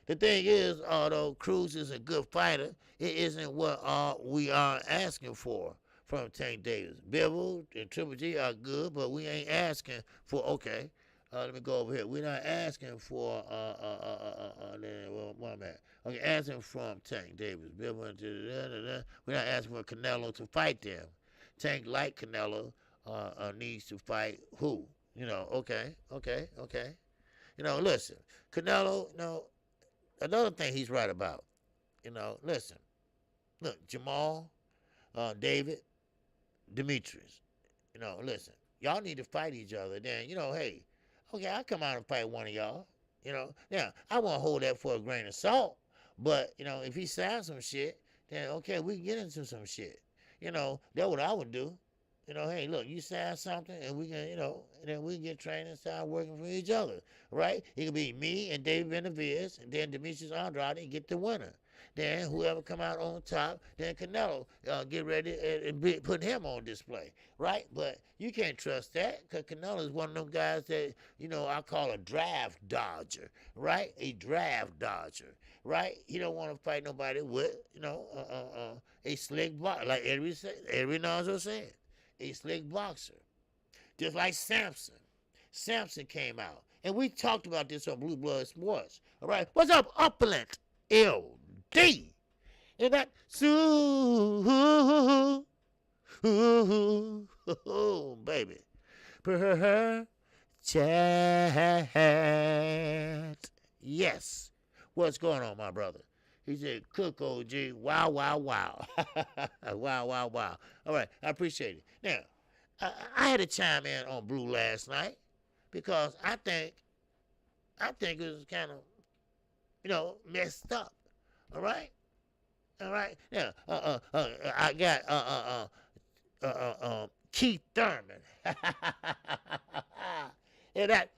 [SPEAKER 1] The thing is, although Cruz is a good fighter, it isn't what we are asking for from Tank Davis. Bivol and Triple G are good, but we ain't asking for, okay, let me go over here. We're not asking for, where I'm at. Okay, asking from Tank Davis. Bivol, we're not asking for Canelo to fight them. Tank, like Canelo, needs to fight who? You know, okay. You know, listen, Canelo, you know, another thing he's right about, you know, listen, look, Jamal, David, Demetrius, you know, listen, y'all need to fight each other. Then, you know, hey, okay, I'll come out and fight one of y'all, you know. Now, I won't hold that for a grain of salt, but, you know, if he signs some shit, then, okay, we can get into some shit. You know, that's what I would do. You know, hey, look, you sign something and we can, you know, and then we can get trained and start working for each other, right? It could be me and David Benavidez and then Demetrius Andrade and get the winner. Then whoever come out on top, then Canelo get ready and put him on display, right? But you can't trust that because Canelo is one of them guys that, you know, I call a draft dodger, right? A draft dodger, right? He don't want to fight nobody with, you know, a slick boxer, like every Nazo said. A slick boxer. Just like Samson. Samson came out. And we talked about this on Blue Blood Sports. All right. What's up, Opulent LD? And that baby. Per chat. Yes. What's going on, my brother? He said, cook, OG. Wow, wow, wow. Wow, wow, wow. All right, I appreciate it. Now, I had to chime in on Blue last night because I think it was kind of, you know, messed up. All right? All right? Now, I got Keith Thurman. And that,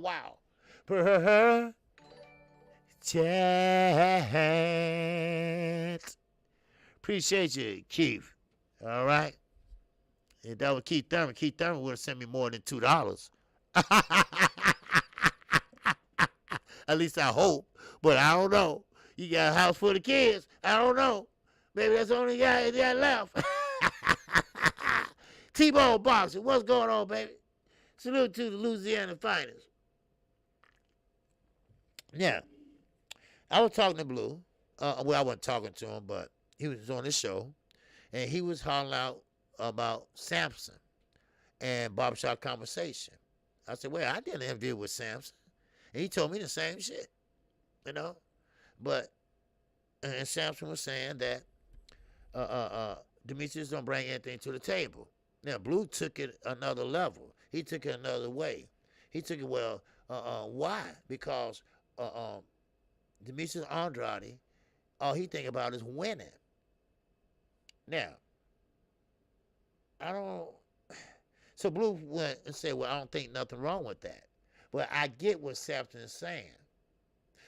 [SPEAKER 1] wow. Per chat. Appreciate you, Keith. All right. If that was Keith Thurman would have sent me more than $2. At least I hope. But I don't know. You got a house full of kids. I don't know. Maybe that's the only guy that got left. T-Bone Boxing. What's going on, baby? Salute to the Louisiana finest. Yeah, I was talking to Blue. Well, I wasn't talking to him, but he was on this show, and he was hollering out about Samson and Barbershop Conversation. I said, well, I did an interview with Samson, and he told me the same shit, you know. But, and Samson was saying that Demetrius don't bring anything to the table. Now, Blue took it another level. He took it another way. He took it, well, why? Because Demetrius Andrade, all he think about is winning. Now, I don't. So Blue went and said, well, I don't think nothing wrong with that. But I get what Samson is saying.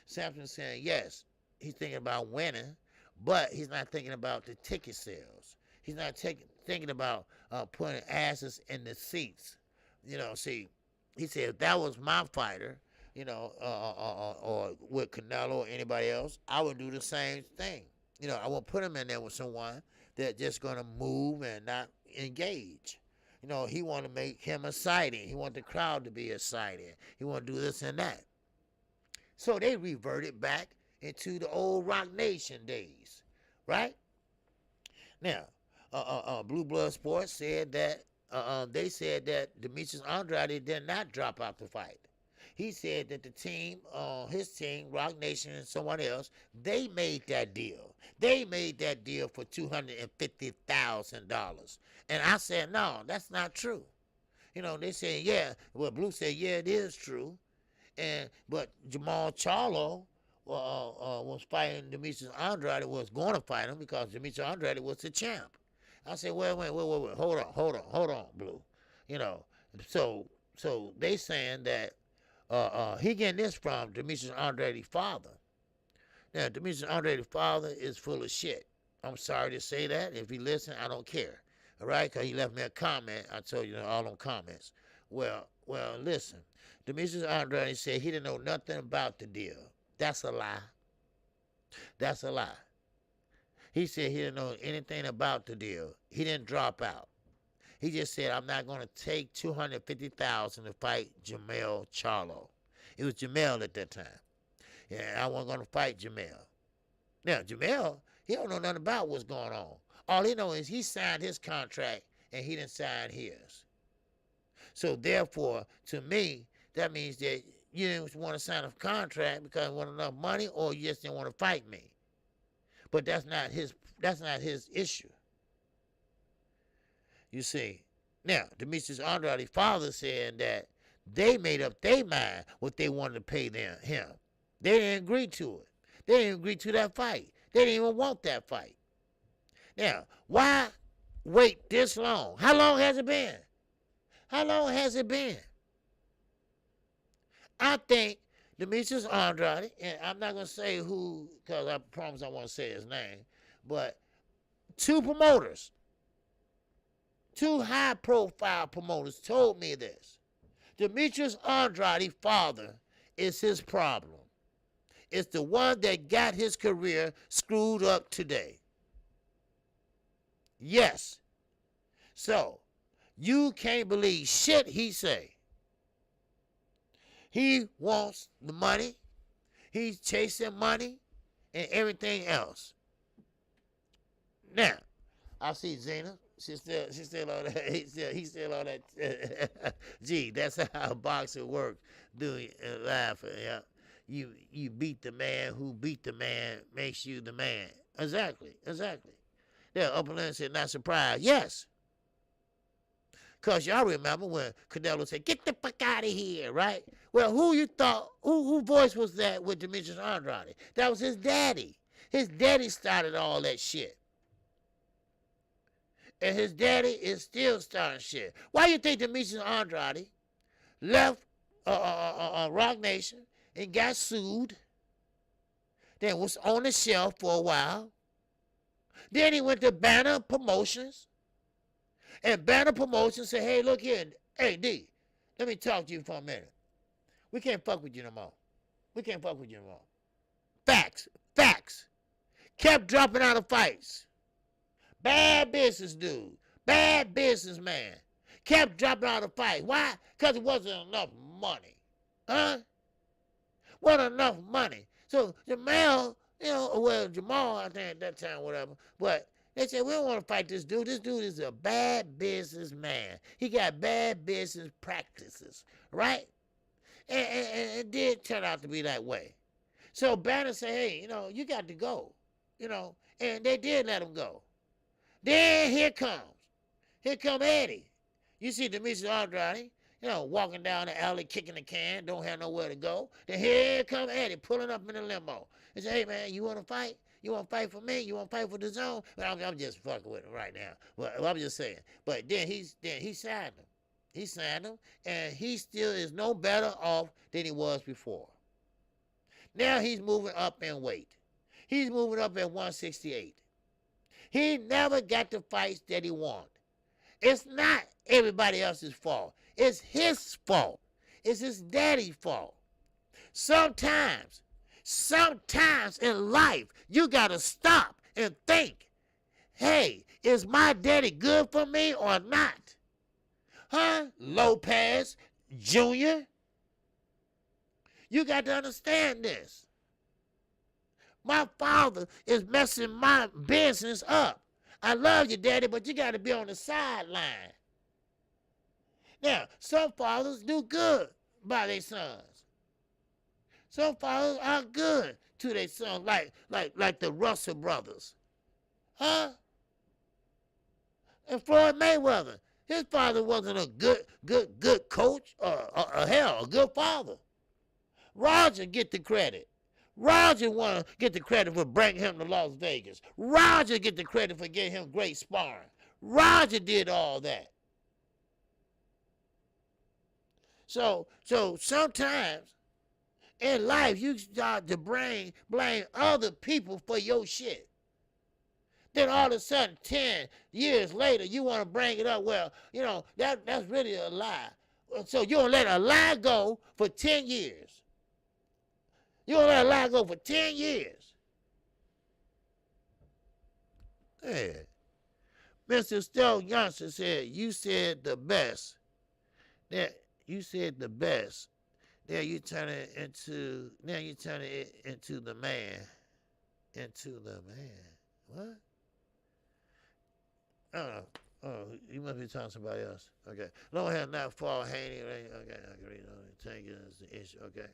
[SPEAKER 1] Samson's saying, yes, he's thinking about winning, but he's not thinking about the ticket sales. He's not thinking about putting asses in the seats. You know, see, he said, if that was my fighter, you know, or with Canelo or anybody else, I would do the same thing. You know, I won't put him in there with someone that's just going to move and not engage. You know, he want to make him a sighting. He want the crowd to be a sighting. He want to do this and that. So they reverted back into the old Rock Nation days, right? Now, Blue Blood Sports said that they said that Demetrius Andrade did not drop out the fight. He said that the team, his team, Rock Nation and someone else, they made that deal. They made that deal for $250,000. And I said, no, that's not true. You know, they said, yeah. Well, Blue said, yeah, it is true. But Jamal Charlo was fighting Demetrius Andrade, was going to fight him because Demetrius Andrade was the champ. I said, wait, hold on, Blue. You know, so they saying that He getting this from Demetrius Andrade's father. Now, Demetrius Andrade's father is full of shit. I'm sorry to say that. If he listen, I don't care. All right? Because he left me a comment. I told you all on comments. Well, listen. Demetrius Andrade said he didn't know nothing about the deal. That's a lie. That's a lie. He said he didn't know anything about the deal. He didn't drop out. He just said, I'm not going to take $250,000 to fight Jermell Charlo. It was Jermell at that time. Yeah, I wasn't going to fight Jermell. Now, Jermell, he don't know nothing about what's going on. All he knows is he signed his contract and he didn't sign his. So, therefore, to me, that means that you didn't want to sign a contract because you want enough money or you just didn't want to fight me. But that's not his issue. You see. Now, Demetrius Andrade's father saying that they made up their mind what they wanted to pay him. They didn't agree to it. They didn't agree to that fight. They didn't even want that fight. Now, why wait this long? How long has it been? How long has it been? I think Demetrius Andrade, and I'm not going to say who, because I promise I won't say his name, but two promoters, two high-profile promoters told me this. Demetrius Andrade's father is his problem. It's the one that got his career screwed up today. Yes. So, you can't believe shit he say. He wants the money. He's chasing money and everything else. Now, I see Zena. She's still on that. He's still on that. Gee, that's how a boxer works. Doing laughing, yeah. You beat the man who beat the man makes you the man. Exactly. Yeah, Upper Land said, not surprised. Yes. Because y'all remember when Canelo said, get the fuck out of here, right? Well, who you thought, who voice was that with Demetrius Andrade? That was his daddy. His daddy started all that shit. And his daddy is still starting shit. Why you think Demetrius Andrade left Rock Nation and got sued, then was on the shelf for a while. Then he went to Banner Promotions, and Banner Promotions said, hey, look here, hey, D, let me talk to you for a minute. We can't fuck with you no more. Facts. Kept dropping out of fights. Bad business dude. Bad businessman. Kept dropping out of fights. Why? Because it wasn't enough money. Huh? Wasn't enough money. So Jamal, Jamal, I think at that time, whatever, but they said, we don't want to fight this dude. This dude is a bad businessman. He got bad business practices, right? And it did turn out to be that way. So Banner said, hey, you got to go, and they did let him go. Then here come Eddie. You see Demetrius Andrade, walking down the alley, kicking the can, don't have nowhere to go. Then here come Eddie, pulling up in the limo. He said, hey, man, you want to fight? You want to fight for me? You want to fight for the zone? Well, I'm just fucking with him right now. Well, I'm just saying. But then he signed him. He signed him, and he still is no better off than he was before. Now he's moving up in weight. He's moving up at 168. He never got the fights that he wanted. It's not everybody else's fault. It's his fault. It's his daddy's fault. Sometimes in life, you got to stop and think, hey, is my daddy good for me or not? Huh? Lopez Jr.? You got to understand this. My father is messing my business up. I love you, Daddy, but you got to be on the sideline. Now, some fathers do good by their sons. Some fathers are good to their sons, like the Russell brothers. Huh? And Floyd Mayweather, his father wasn't a good coach or a good father. Roger get the credit. Roger want to get the credit for bringing him to Las Vegas. Roger get the credit for getting him great sparring. Roger did all that. So sometimes in life you start to blame other people for your shit. Then all of a sudden, 10 years later, you want to bring it up. Well, that's really a lie. So you don't let a lie go for 10 years. You don't let a lie go for 10 years. Yeah. Mr. Stone Johnson said, you said the best. That you said the best. Now you turn it into the man. Into the man. What? Oh, you must be talking to somebody else. Okay. Long hair not fall handy. Okay, take it as the issue. Okay.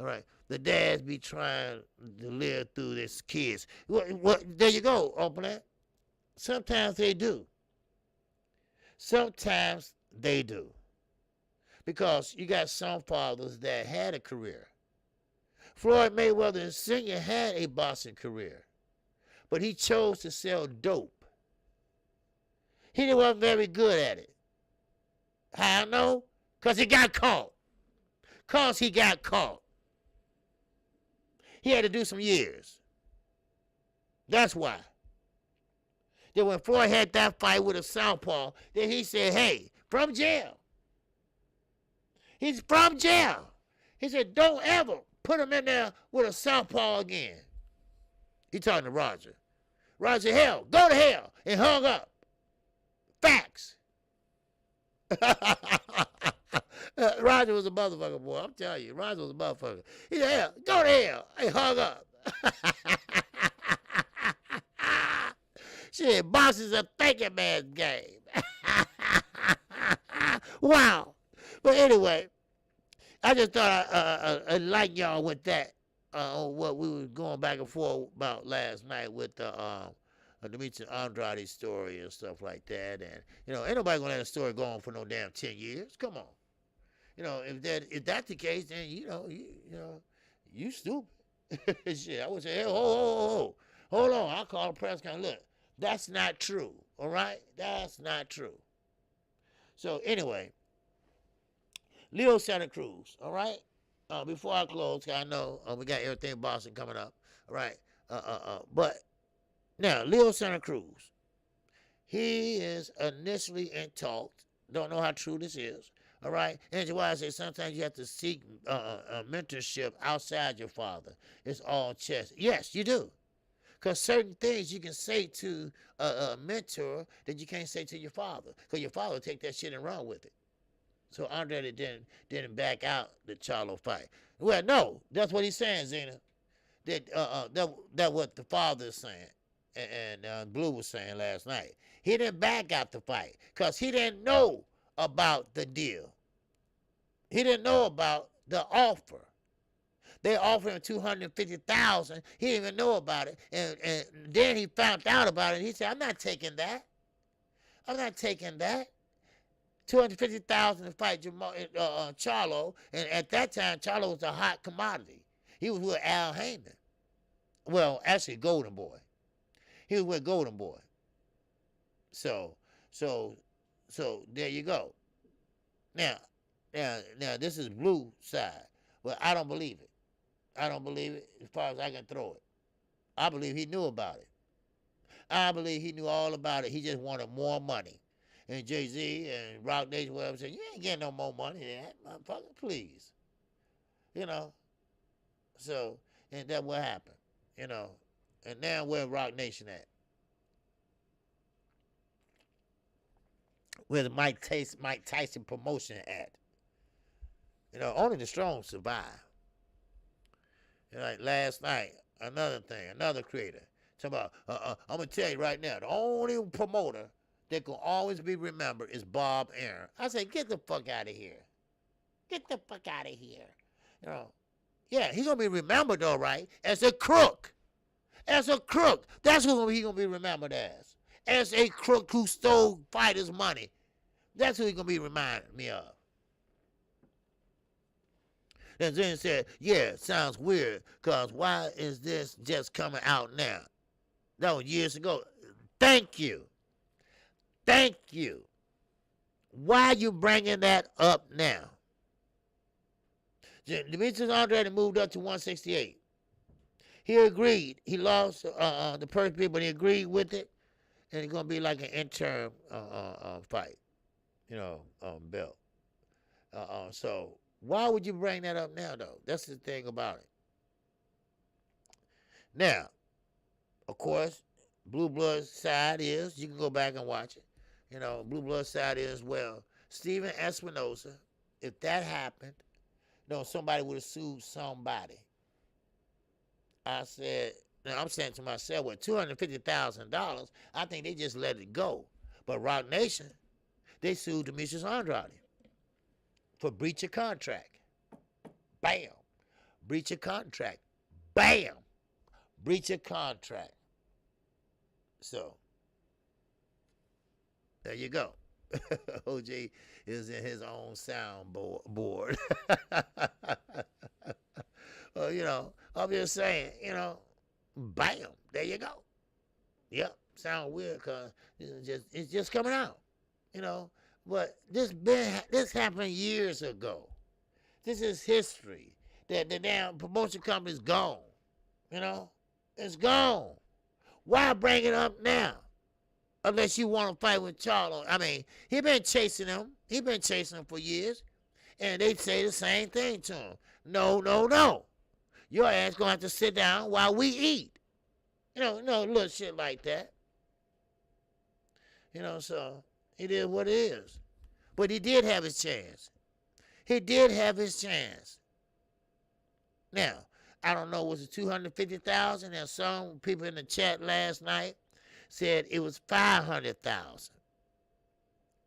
[SPEAKER 1] All right. The dads be trying to live through this kids. What? There you go, open that. Sometimes they do. Sometimes they do. Because you got some fathers that had a career. Floyd Mayweather Sr. had a boxing career, but he chose to sell dope. He wasn't very good at it. How I know? Because he got caught. He had to do some years. That's why. Then when Floyd had that fight with a southpaw, then he said, hey, from jail. He's from jail. He said, don't ever put him in there with a southpaw again. He talking to Roger. Roger, hell, go to hell, and hung up. Facts. Roger was a motherfucker, boy. I'm telling you, Roger was a motherfucker. He said, hell, go to hell, and hung up. Shit, boxing's a thinking man's game. Wow. But anyway, I just thought I'd like y'all with that, what we was going back and forth about last night with the Demetrius Andrade story and stuff like that. And, ain't nobody going to let a story go on for no damn 10 years. Come on. If that's the case, then, you stupid. Shit, I would say, hey, hold on. I'll call the press conference. Look, that's not true, all right? That's not true. So, anyway, Leo Santa Cruz, all right? Before I close, I know we got everything Boston coming up, all right? But now, Leo Santa Cruz, he is initially in talks. Don't know how true this is, all right? And that's why I say sometimes you have to seek mentorship outside your father. It's all chess. Yes, you do. Because certain things you can say to a mentor that you can't say to your father. Because your father will take that shit and run with it. So Andre didn't back out the Charlo fight. Well, no, that's what he's saying, Zena. That what the father is saying, and Blue was saying last night. He didn't back out the fight because he didn't know about the deal. He didn't know about the offer. They offered him $250,000. He didn't even know about it, and then he found out about it. And he said, "I'm not taking that. I'm not taking that." $250,000 to fight Charlo, and at that time, Charlo was a hot commodity. He was with Al Heyman. Well, actually, Golden Boy. He was with Golden Boy. So there you go. Now, this is Blue side. Well, I don't believe it. I don't believe it as far as I can throw it. I believe he knew about it. I believe he knew all about it. He just wanted more money. And Jay-Z and Rock Nation, whatever, said, you ain't getting no more money than that, motherfucker, please. So, and that's what happened, And now where Rock Nation at? Where the Mike Tyson promotion at? Only the strong survive. Like last night, another creator. Talking about, I'm going to tell you right now, the only promoter that can always be remembered is Bob Arum. I say, get the fuck out of here. Get the fuck out of here. Yeah, he's going to be remembered, all right, as a crook. As a crook. That's who he's going to be remembered as. As a crook who stole fighters' money. That's who he's going to be reminded me of. Then Zen said, yeah, sounds weird, because why is this just coming out now? That was years ago. Thank you. Thank you. Why are you bringing that up now? Demetrius Andrade moved up to 168. He agreed. He lost the first bid, but he agreed with it. And it's going to be like an interim fight, belt. So why would you bring that up now, though? That's the thing about it. Now, of course, Blue Blood's side is, you can go back and watch it. Blue Blood's side is, well, Steven Espinosa, if that happened, somebody would have sued somebody. I said, now I'm saying to myself, with $250,000, I think they just let it go. But Rock Nation, they sued Demetrius Andrade for breach of contract. Bam. Breach of contract. Bam. Breach of contract. So, there you go. OJ is in his own soundboard. Well, I'm just saying, bam, there you go. Yep, sound weird because it's just coming out, But this happened years ago. This is history. The damn promotion company's gone. It's gone. Why bring it up now? Unless you want to fight with Charlo. I mean, he been chasing him. He been chasing him for years. And they say the same thing to him. No, no, no. Your ass going to have to sit down while we eat. Little shit like that. So it is what it is. But he did have his chance. He did have his chance. Now, I don't know, was it 250,000? And some people in the chat last night said it was 500,000.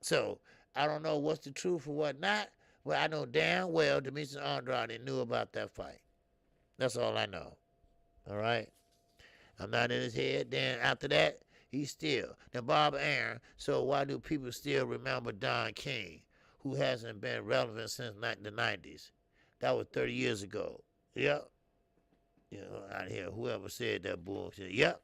[SPEAKER 1] So I don't know what's the truth or what not. Well, I know damn well Demetrius Andrade knew about that fight. That's all I know. All right? I'm not in his head. Then after that, he's still. Now, Bob Aaron, so why do people still remember Don King, who hasn't been relevant since the 90s? That was 30 years ago. Yep. Out here, whoever said that bullshit. Yep.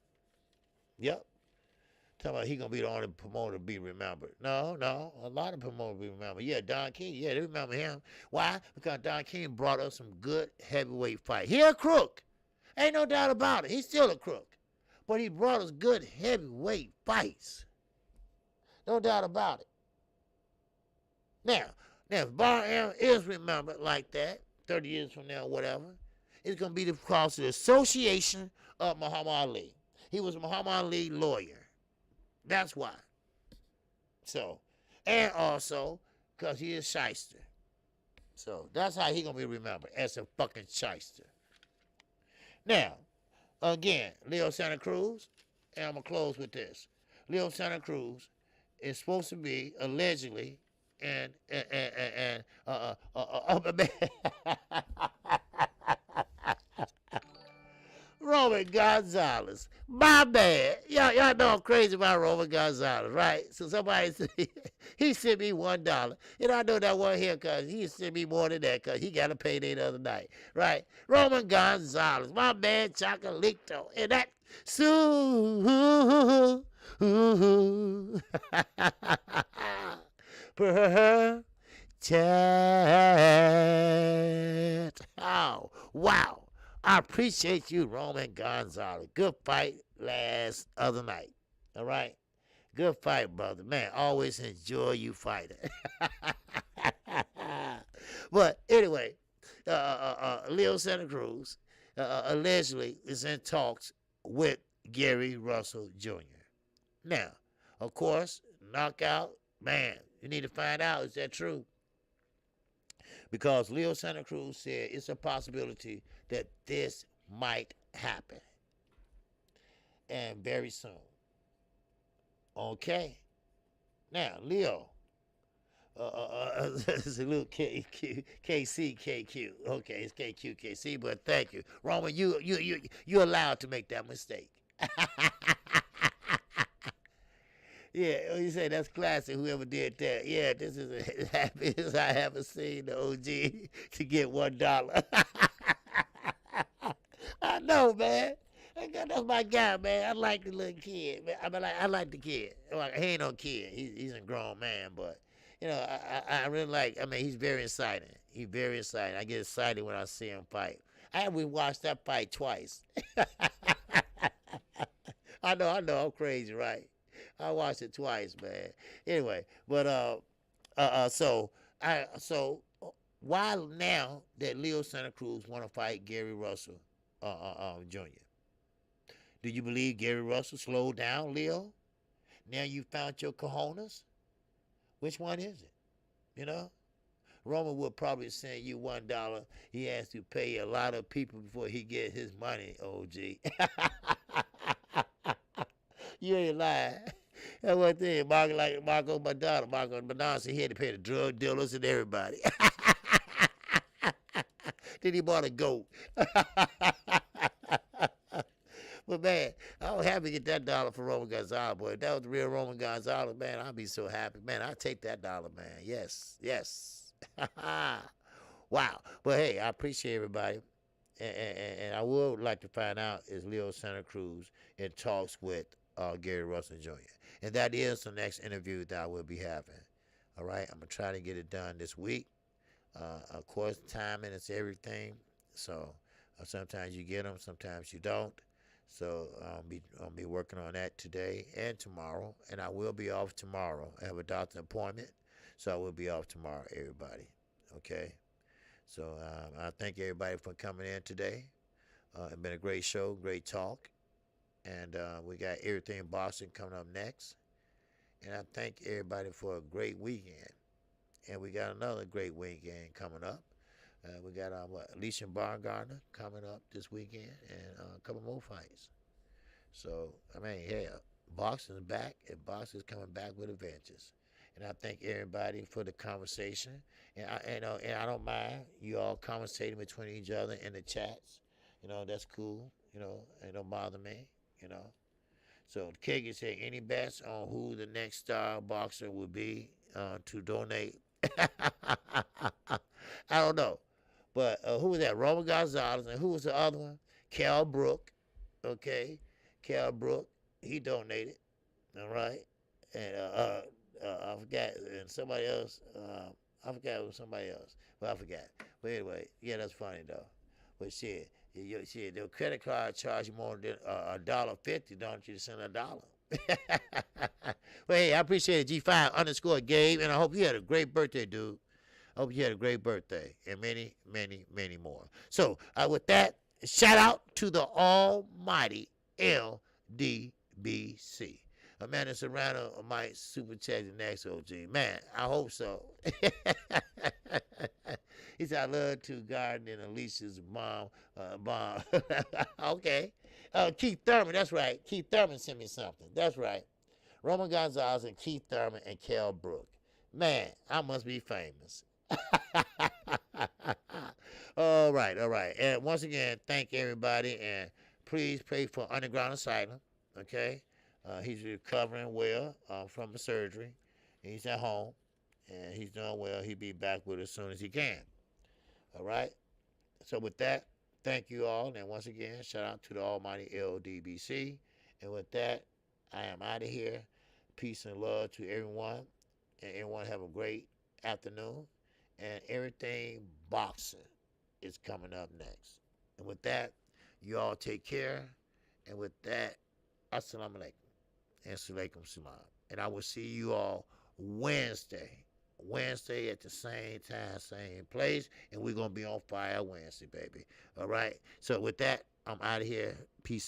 [SPEAKER 1] Talking about he going to be the only promoter to be remembered. No, a lot of promoters be remembered. Yeah, Don King, yeah, they remember him. Why? Because Don King brought us some good heavyweight fight. He a crook. Ain't no doubt about it. He's still a crook. But he brought us good heavyweight fights. No doubt about it. Now, if Bob Aaron is remembered like that, 30 years from now, whatever, it's going to be because of the association of Muhammad Ali. He was Muhammad Ali lawyer. That's why. So, and also, because he is shyster. So, that's how he going to be remembered, as a fucking shyster. Now, again, Leo Santa Cruz, and I'm going to close with this. Leo Santa Cruz is supposed to be, allegedly, Roman Gonzalez. My bad. Y'all know I'm crazy about Roman Gonzalez, right? So somebody said, he sent me $1. I know that one here because he sent me more than that because he got a payday the other night, right? Roman Gonzalez. My man Chocolito. And that chat. Oh, wow. I appreciate you, Roman Gonzalez. Good fight last other night. All right? Good fight, brother. Man, always enjoy you fighting. But anyway, Leo Santa Cruz allegedly is in talks with Gary Russell Jr. Now, of course, knockout, man, you need to find out, is that true? Because Leo Santa Cruz said it's a possibility that this might happen. And very soon. Okay. Now, Leo. It's a little KQ. Okay, it's KQKC, but thank you. Roman, you're allowed to make that mistake. Yeah, you say that's classic, whoever did that. Yeah, this is as happy as I haven't seen the OG to get $1. I know, man. That's my guy, man. I like the little kid, man. I like the kid. He ain't no kid. He's a grown man, but, You know, I really like. I mean, he's very exciting. He's very exciting. I get excited when I see him fight. I rewatched that fight twice. I know, I'm crazy, right? I watched it twice, man. Anyway, but so why now that Leo Santa Cruz want to fight Gary Russell, Jr.? Do you believe Gary Russell slowed down Leo? Now you found your cojones. Which one is it? You know, Roman would probably send you $1. He has to pay a lot of people before he get his money. OG, you ain't lying. That's one thing. Marco Madonna. Marco Madonna said he had to pay the drug dealers and everybody. Then he bought a goat. But man, I was happy to get that dollar for Roman Gonzalez, boy. If that was the real Roman Gonzalez, man, I'd be so happy. Man, I'd take that dollar, man. Yes, yes. Wow. But hey, I appreciate everybody. And I would like to find out is Leo Santa Cruz in talks with Gary Russell Jr. And that is the next interview that I will be having. All right, I'm going to try to get it done this week. Of course, timing is everything. So sometimes you get them, sometimes you don't. So I'll be working on that today and tomorrow, and I will be off tomorrow. I have a doctor appointment, so I will be off tomorrow, everybody. Okay? So I thank everybody for coming in today. It's been a great show, great talk, and we got everything boxing coming up next. And I thank everybody for a great weekend. And we got another great weekend coming up. We got Alicia Baumgartner coming up this weekend and a couple more fights. So, I mean, yeah, boxing's back and boxing's coming back with a vengeance. And I thank everybody for the conversation. And I don't mind you all conversating between each other in the chats. You know, that's cool. You know, it don't bother me, you know. So, KQ said, any bets on who the next star boxer will be to donate? I don't know. But who was that? Roman Gonzalez. And who was the other one? Cal Brook. Okay. Cal Brook. He donated. All right. And I forgot. And somebody else. I forgot it was somebody else. But I forgot. But anyway, yeah, that's funny though. But shit, the credit card charge you more than $1.50, don't you, to send $1? Well, hey, I appreciate it, G5_Gabe, and I hope you had a great birthday, dude. I hope you had a great birthday and many, many, many more. So, with that, shout out to the almighty LDBC. Amanda Serrano might super chat the next OG. Man, I hope so. He said, I love to garden in Alicia's mom. Okay. Keith Thurman, that's right. Keith Thurman sent me something. That's right. Roman Gonzalez and Keith Thurman and Cal Brook. Man, I must be famous. All right. And once again, thank everybody, and please pray for Underground Asylum, okay? He's recovering well from the surgery. He's at home, and he's doing well. He'll be back with us as soon as he can. All right? So with that, thank you all, and once again, shout out to the almighty LDBC. And with that, I am out of here. Peace and love to everyone, and everyone have a great afternoon. And everything boxing is coming up next. And with that, you all take care. And with that, assalamu alaikum and salaikum salam. And I will see you all Wednesday at the same time, same place. And we're going to be on fire Wednesday, baby. All right? So with that, I'm out of here. Peace.